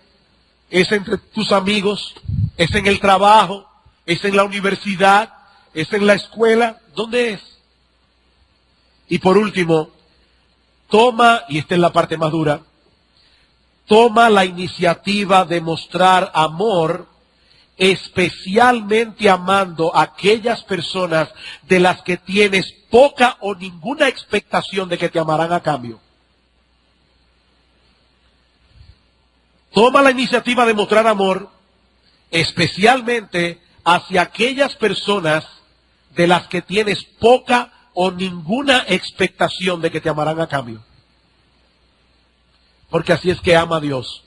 ¿Es entre tus amigos? ¿Es en el trabajo? ¿Es en la universidad? ¿Es en la escuela? ¿Dónde es? Y por último, toma, y esta es la parte más dura, toma la iniciativa de mostrar amor, especialmente amando a aquellas personas de las que tienes poca o ninguna expectación de que te amarán a cambio. Toma la iniciativa de mostrar amor, especialmente hacia aquellas personas de las que tienes poca o ninguna expectación de que te amarán a cambio. Porque así es que ama a Dios.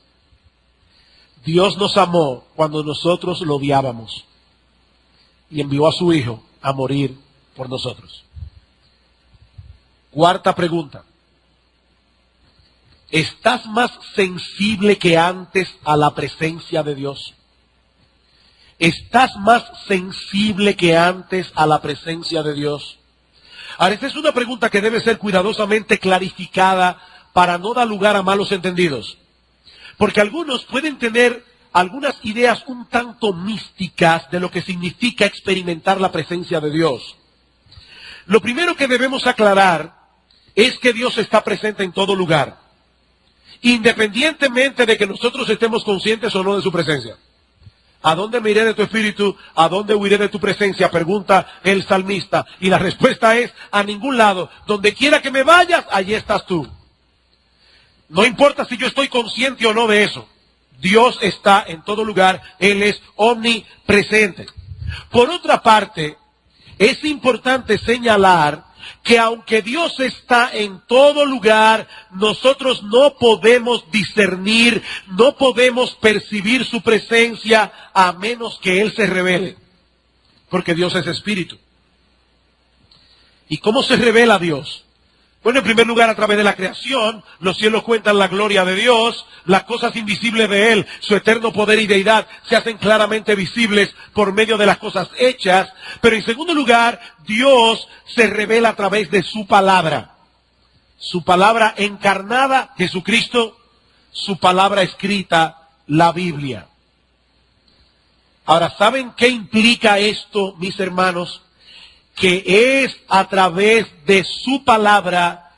Dios nos amó cuando nosotros lo odiábamos y envió a su Hijo a morir por nosotros. Cuarta pregunta. ¿Estás más sensible que antes a la presencia de Dios? ¿Estás más sensible que antes a la presencia de Dios? Ahora, esta es una pregunta que debe ser cuidadosamente clarificada para no dar lugar a malos entendidos. Porque algunos pueden tener algunas ideas un tanto místicas de lo que significa experimentar la presencia de Dios. Lo primero que debemos aclarar es que Dios está presente en todo lugar, independientemente de que nosotros estemos conscientes o no de su presencia. ¿A dónde me iré de tu espíritu? ¿A dónde huiré de tu presencia? Pregunta el salmista. Y la respuesta es, a ningún lado. Donde quiera que me vayas, allí estás tú. No importa si yo estoy consciente o no de eso. Dios está en todo lugar, Él es omnipresente. Por otra parte, es importante señalar que aunque Dios está en todo lugar, nosotros no podemos discernir, no podemos percibir su presencia a menos que Él se revele, porque Dios es espíritu. ¿Y cómo se revela Dios? Bueno, en primer lugar, a través de la creación, los cielos cuentan la gloria de Dios, las cosas invisibles de Él, su eterno poder y deidad, se hacen claramente visibles por medio de las cosas hechas. Pero en segundo lugar, Dios se revela a través de su palabra encarnada, Jesucristo, su palabra escrita, la Biblia. Ahora, ¿saben qué implica esto, mis hermanos? Que es a través de su palabra,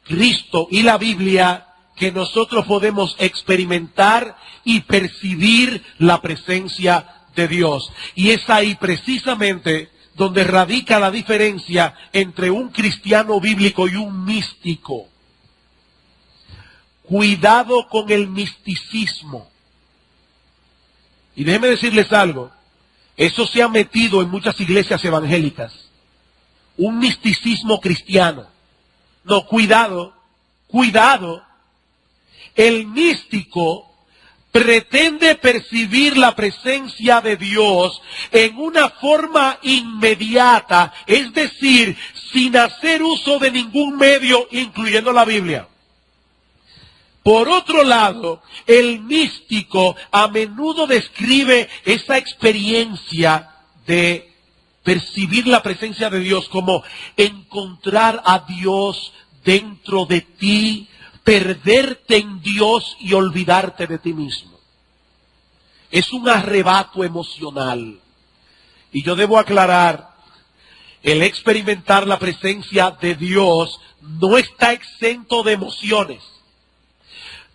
Cristo y la Biblia, que nosotros podemos experimentar y percibir la presencia de Dios. Y es ahí precisamente donde radica la diferencia entre un cristiano bíblico y un místico. Cuidado con el misticismo. Y déjenme decirles algo, eso se ha metido en muchas iglesias evangélicas. Un misticismo cristiano. No, cuidado. El místico pretende percibir la presencia de Dios en una forma inmediata, es decir, sin hacer uso de ningún medio, incluyendo la Biblia. Por otro lado, el místico a menudo describe esa experiencia de percibir la presencia de Dios como encontrar a Dios dentro de ti, perderte en Dios y olvidarte de ti mismo. Es un arrebato emocional. Y yo debo aclarar, el experimentar la presencia de Dios no está exento de emociones.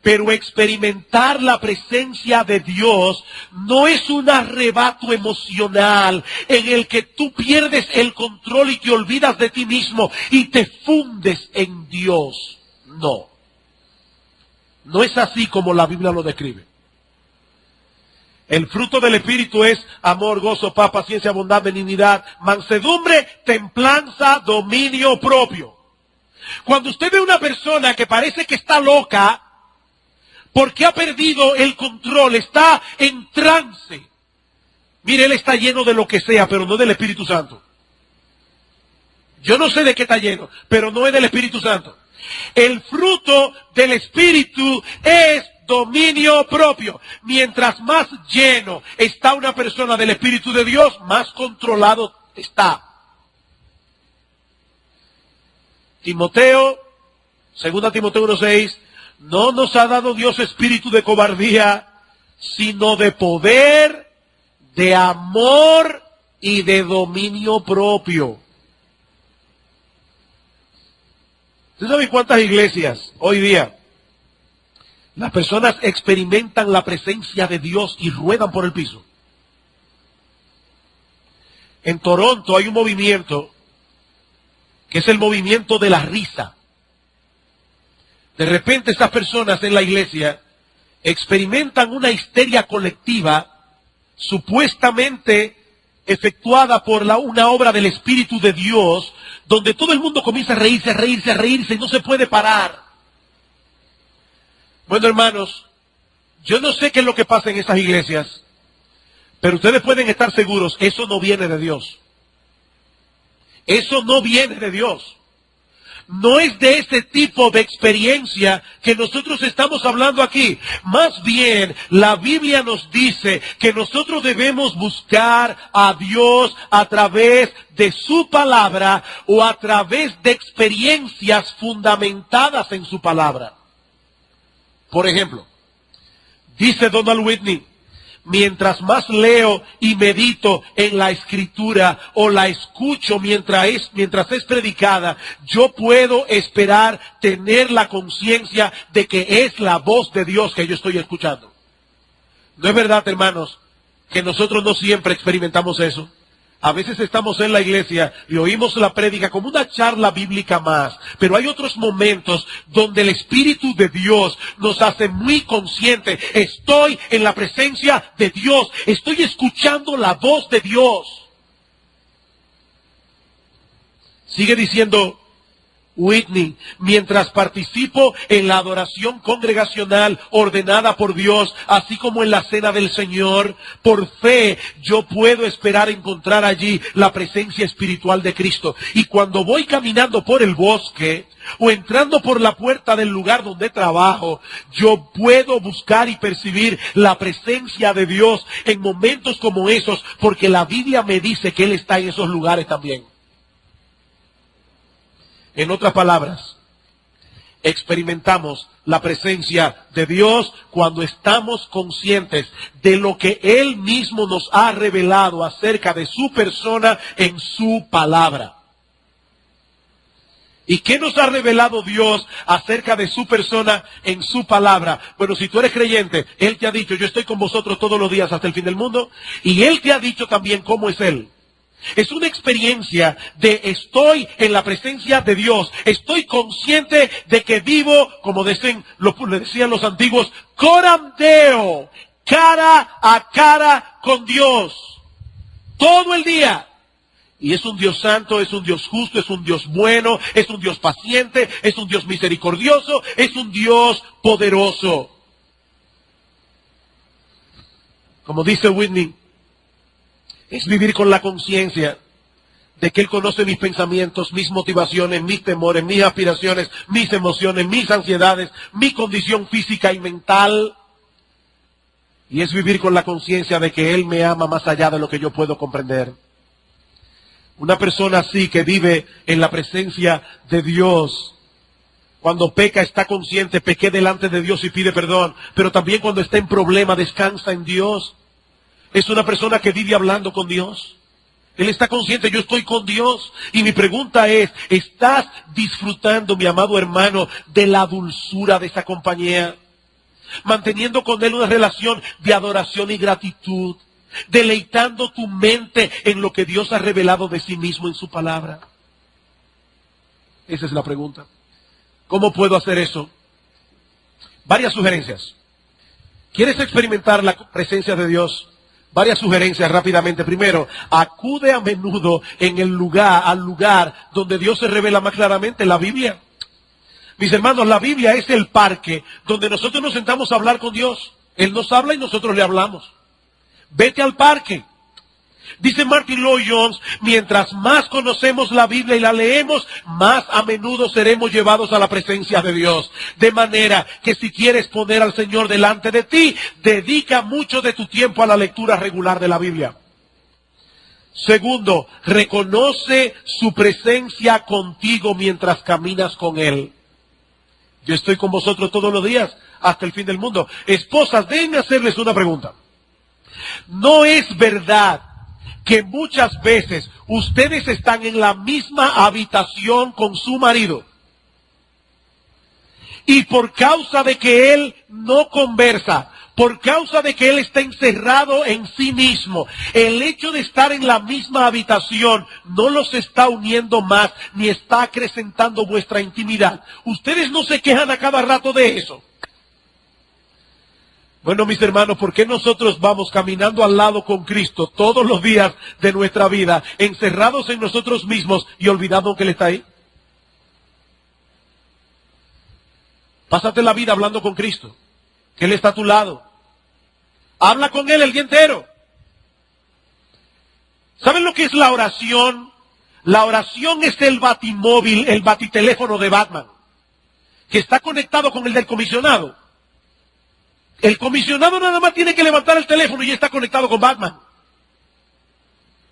Pero experimentar la presencia de Dios no es un arrebato emocional en el que tú pierdes el control y te olvidas de ti mismo y te fundes en Dios. No. No es así como la Biblia lo describe. El fruto del Espíritu es amor, gozo, paz, paciencia, bondad, benignidad, mansedumbre, templanza, dominio propio. Cuando usted ve una persona que parece que está loca, porque ha perdido el control, está en trance. Mire, él está lleno de lo que sea, pero no del Espíritu Santo. Yo no sé de qué está lleno, pero no es del Espíritu Santo. El fruto del Espíritu es dominio propio. Mientras más lleno está una persona del Espíritu de Dios, más controlado está. Timoteo, 2 Timoteo 1:6, no nos ha dado Dios espíritu de cobardía, sino de poder, de amor y de dominio propio. ¿Ustedes saben cuántas iglesias hoy día las personas experimentan la presencia de Dios y ruedan por el piso? En Toronto hay un movimiento que es el movimiento de la risa. De repente estas personas en la iglesia experimentan una histeria colectiva supuestamente efectuada por una obra del Espíritu de Dios, donde todo el mundo comienza a reírse y no se puede parar. Bueno, hermanos, yo no sé qué es lo que pasa en estas iglesias, pero ustedes pueden estar seguros, eso no viene de Dios. Eso no viene de Dios. No es de ese tipo de experiencia que nosotros estamos hablando aquí. Más bien, la Biblia nos dice que nosotros debemos buscar a Dios a través de su palabra o a través de experiencias fundamentadas en su palabra. Por ejemplo, dice Donald Whitney, mientras más leo y medito en la Escritura o la escucho mientras es predicada, yo puedo esperar tener la conciencia de que es la voz de Dios que yo estoy escuchando. ¿No es verdad, hermanos, que nosotros no siempre experimentamos eso? A veces estamos en la iglesia y oímos la prédica como una charla bíblica más, pero hay otros momentos donde el Espíritu de Dios nos hace muy conscientes. Estoy en la presencia de Dios, estoy escuchando la voz de Dios. Sigue diciendo Whitney, mientras participo en la adoración congregacional ordenada por Dios, así como en la cena del Señor, por fe yo puedo esperar encontrar allí la presencia espiritual de Cristo. Y cuando voy caminando por el bosque o entrando por la puerta del lugar donde trabajo, yo puedo buscar y percibir la presencia de Dios en momentos como esos, porque la Biblia me dice que Él está en esos lugares también. En otras palabras, experimentamos la presencia de Dios cuando estamos conscientes de lo que Él mismo nos ha revelado acerca de su persona en su palabra. ¿Y qué nos ha revelado Dios acerca de su persona en su palabra? Bueno, si tú eres creyente, Él te ha dicho, yo estoy con vosotros todos los días hasta el fin del mundo, y Él te ha dicho también cómo es Él. Es una experiencia de estoy en la presencia de Dios. Estoy consciente de que vivo, como decían los antiguos, coram Deo, cara a cara con Dios. Todo el día. Y es un Dios santo, es un Dios justo, es un Dios bueno, es un Dios paciente, es un Dios misericordioso, es un Dios poderoso. Como dice Whitney, es vivir con la conciencia de que Él conoce mis pensamientos, mis motivaciones, mis temores, mis aspiraciones, mis emociones, mis ansiedades, mi condición física y mental. Y es vivir con la conciencia de que Él me ama más allá de lo que yo puedo comprender. Una persona así que vive en la presencia de Dios, cuando peca está consciente, pequé delante de Dios y pide perdón, pero también cuando está en problema descansa en Dios. Es una persona que vive hablando con Dios. Él está consciente, yo estoy con Dios. Y mi pregunta es, ¿estás disfrutando, mi amado hermano, de la dulzura de esa compañía? Manteniendo con Él una relación de adoración y gratitud. Deleitando tu mente en lo que Dios ha revelado de sí mismo en su palabra. Esa es la pregunta. ¿Cómo puedo hacer eso? Varias sugerencias. ¿Quieres experimentar la presencia de Dios? Varias sugerencias rápidamente. Primero, acude a menudo al lugar donde Dios se revela más claramente, la Biblia. Mis hermanos, la Biblia es el parque donde nosotros nos sentamos a hablar con Dios. Él nos habla y nosotros le hablamos. Vete al parque. Dice Martin Lloyd-Jones, mientras más conocemos la Biblia y la leemos, más a menudo seremos llevados a la presencia de Dios. De manera que si quieres poner al Señor delante de ti, dedica mucho de tu tiempo a la lectura regular de la Biblia. Segundo, reconoce su presencia contigo mientras caminas con Él. Yo estoy con vosotros todos los días hasta el fin del mundo. Esposas, déjenme hacerles una pregunta. ¿No es verdad que muchas veces ustedes están en la misma habitación con su marido y por causa de que él no conversa, por causa de que él está encerrado en sí mismo, el hecho de estar en la misma habitación no los está uniendo más ni está acrecentando vuestra intimidad? Ustedes no se quejan a cada rato de eso. Bueno, mis hermanos, ¿por qué nosotros vamos caminando al lado con Cristo todos los días de nuestra vida, encerrados en nosotros mismos y olvidando que Él está ahí? Pásate la vida hablando con Cristo, que Él está a tu lado. Habla con Él el día entero. ¿Saben lo que es la oración? La oración es el batimóvil, el batiteléfono de Batman, que está conectado con el del comisionado. El comisionado nada más tiene que levantar el teléfono y ya está conectado con Batman.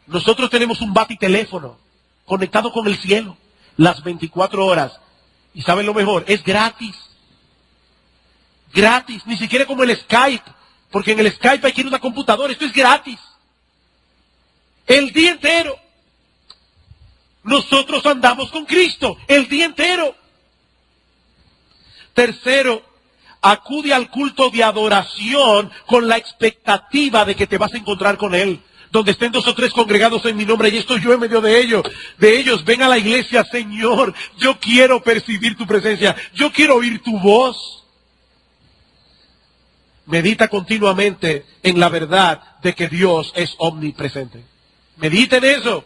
Nosotros tenemos un batiteléfono conectado con el cielo las 24 horas. Y ¿saben lo mejor? Es gratis. Gratis, ni siquiera como el Skype, porque en el Skype hay que ir a una computadora. Esto es gratis. El día entero. Nosotros andamos con Cristo el día entero. Tercero, acude al culto de adoración con la expectativa de que te vas a encontrar con Él. Donde estén 2 o 3 congregados en mi nombre, y estoy yo en medio de ellos. De ellos, ven a la iglesia, Señor. Yo quiero percibir tu presencia. Yo quiero oír tu voz. Medita continuamente en la verdad de que Dios es omnipresente. Medita en eso.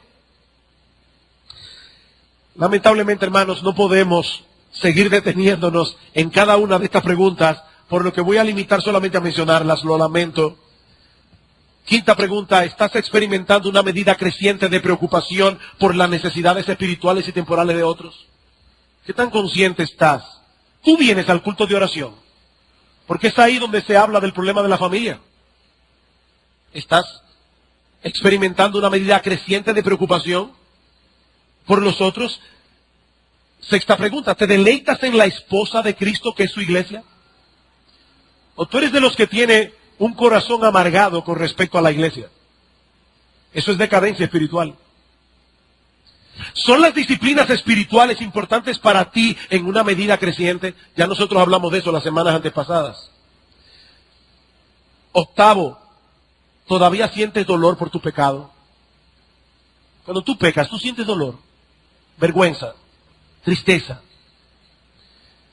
Lamentablemente, hermanos, no podemos seguir deteniéndonos en cada una de estas preguntas, por lo que voy a limitar solamente a mencionarlas, lo lamento. Quinta pregunta, ¿estás experimentando una medida creciente de preocupación por las necesidades espirituales y temporales de otros? ¿Qué tan consciente estás? Tú vienes al culto de oración, porque es ahí donde se habla del problema de la familia. ¿Estás experimentando una medida creciente de preocupación por los otros? Sexta pregunta, ¿te deleitas en la esposa de Cristo que es su iglesia? ¿O tú eres de los que tiene un corazón amargado con respecto a la iglesia? Eso es decadencia espiritual. ¿Son las disciplinas espirituales importantes para ti en una medida creciente? Ya nosotros hablamos de eso las semanas antepasadas. Octavo, ¿todavía sientes dolor por tu pecado? Cuando tú pecas, tú sientes dolor, vergüenza, tristeza.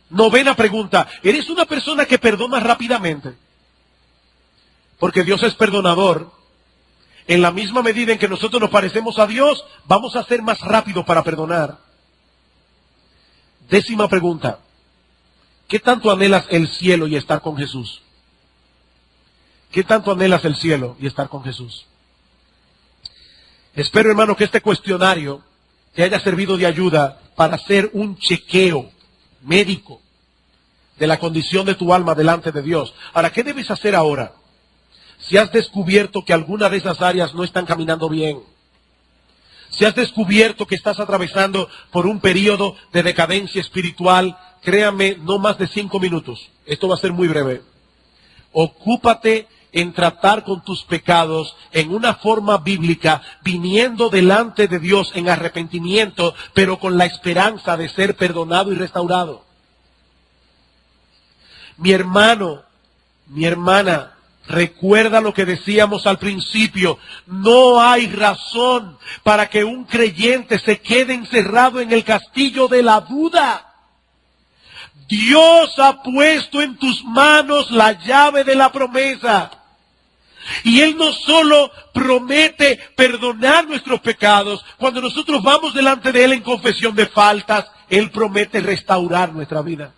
Novena pregunta, ¿eres una persona que perdona rápidamente? Porque Dios es perdonador. En la misma medida en que nosotros nos parecemos a Dios, vamos a ser más rápidos para perdonar. Décima pregunta, ¿qué tanto anhelas el cielo y estar con Jesús? ¿Qué tanto anhelas el cielo y estar con Jesús? Espero, hermano, que este cuestionario te haya servido de ayuda para hacer un chequeo médico de la condición de tu alma delante de Dios. Ahora, ¿qué debes hacer ahora? Si has descubierto que alguna de esas áreas no están caminando bien, si has descubierto que estás atravesando por un periodo de decadencia espiritual, créame, no más de 5 minutos. Esto va a ser muy breve. Ocúpate en tratar con tus pecados en una forma bíblica, viniendo delante de Dios en arrepentimiento, pero con la esperanza de ser perdonado y restaurado. Mi hermano, mi hermana, recuerda lo que decíamos al principio. No hay razón para que un creyente se quede encerrado en el castillo de la duda. Dios ha puesto en tus manos la llave de la promesa. Y Él no solo promete perdonar nuestros pecados, cuando nosotros vamos delante de Él en confesión de faltas, Él promete restaurar nuestra vida.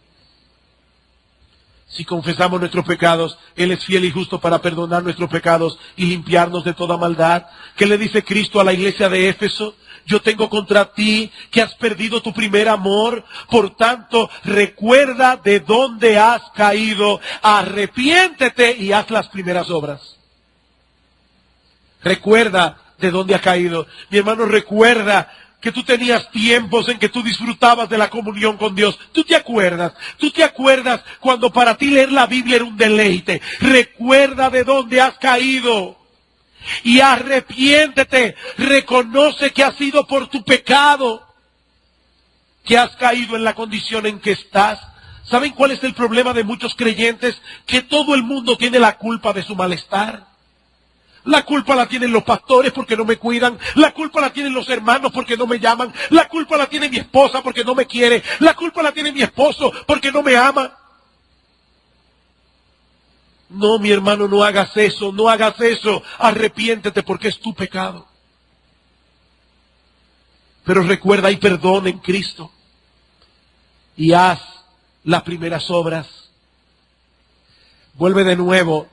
Si confesamos nuestros pecados, Él es fiel y justo para perdonar nuestros pecados y limpiarnos de toda maldad. ¿Qué le dice Cristo a la iglesia de Éfeso? Yo tengo contra ti que has perdido tu primer amor. Por tanto, recuerda de dónde has caído. Arrepiéntete y haz las primeras obras. Recuerda de dónde has caído. Mi hermano, recuerda que tú tenías tiempos en que tú disfrutabas de la comunión con Dios. ¿Tú te acuerdas? ¿Tú te acuerdas cuando para ti leer la Biblia era un deleite? Recuerda de dónde has caído. Y arrepiéntete. Reconoce que ha sido por tu pecado que has caído en la condición en que estás. ¿Saben cuál es el problema de muchos creyentes? Que todo el mundo tiene la culpa de su malestar. La culpa la tienen los pastores porque no me cuidan. La culpa la tienen los hermanos porque no me llaman. La culpa la tiene mi esposa porque no me quiere. La culpa la tiene mi esposo porque no me ama. No, mi hermano, no hagas eso, no hagas eso. Arrepiéntete porque es tu pecado. Pero recuerda, hay perdón en Cristo. Y haz las primeras obras. Vuelve de nuevo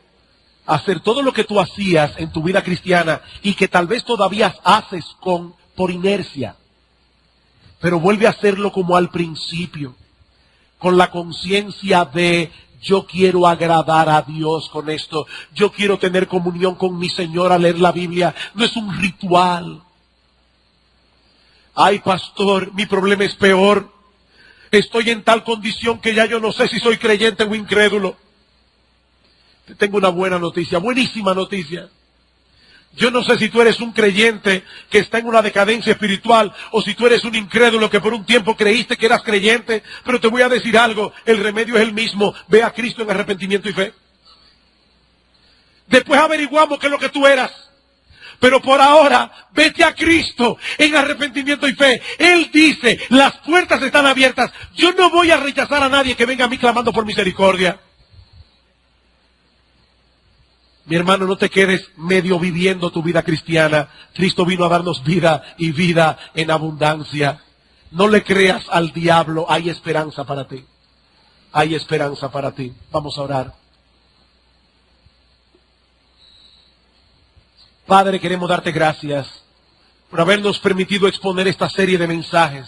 hacer todo lo que tú hacías en tu vida cristiana y que tal vez todavía haces por inercia. Pero vuelve a hacerlo como al principio, con la conciencia de yo quiero agradar a Dios con esto. Yo quiero tener comunión con mi Señor al leer la Biblia. No es un ritual. Ay, pastor, mi problema es peor. Estoy en tal condición que ya yo no sé si soy creyente o incrédulo. Tengo una buena noticia, buenísima noticia. Yo no sé si tú eres un creyente que está en una decadencia espiritual o si tú eres un incrédulo que por un tiempo creíste que eras creyente, pero te voy a decir algo, el remedio es el mismo. Ve a Cristo en arrepentimiento y fe. Después averiguamos qué es lo que tú eras. Pero por ahora, vete a Cristo en arrepentimiento y fe. Él dice, las puertas están abiertas. Yo no voy a rechazar a nadie que venga a mí clamando por misericordia. Mi hermano, no te quedes medio viviendo tu vida cristiana. Cristo vino a darnos vida y vida en abundancia. No le creas al diablo, hay esperanza para ti. Hay esperanza para ti. Vamos a orar. Padre, queremos darte gracias por habernos permitido exponer esta serie de mensajes.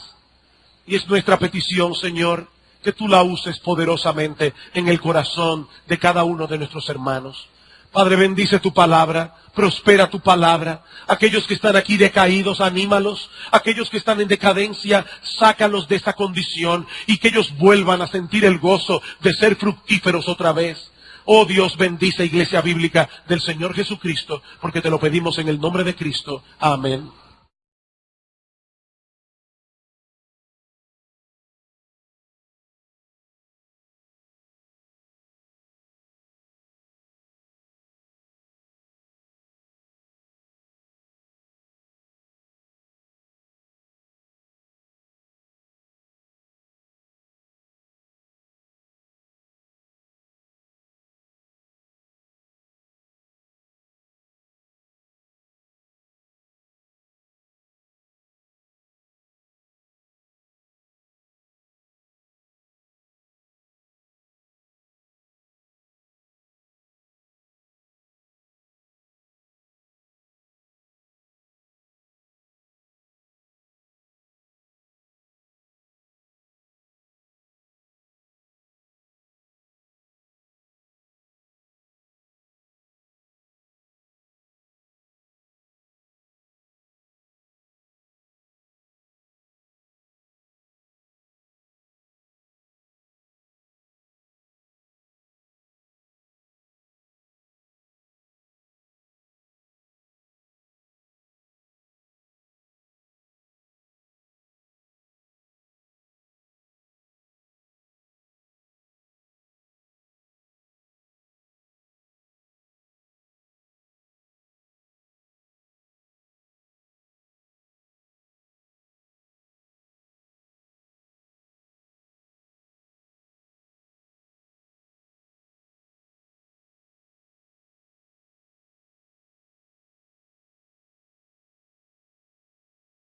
Y es nuestra petición, Señor, que tú la uses poderosamente en el corazón de cada uno de nuestros hermanos. Padre, bendice tu palabra, prospera tu palabra. Aquellos que están aquí decaídos, anímalos. Aquellos que están en decadencia, sácalos de esa condición y que ellos vuelvan a sentir el gozo de ser fructíferos otra vez. Oh Dios, bendice Iglesia Bíblica del Señor Jesucristo, porque te lo pedimos en el nombre de Cristo. Amén.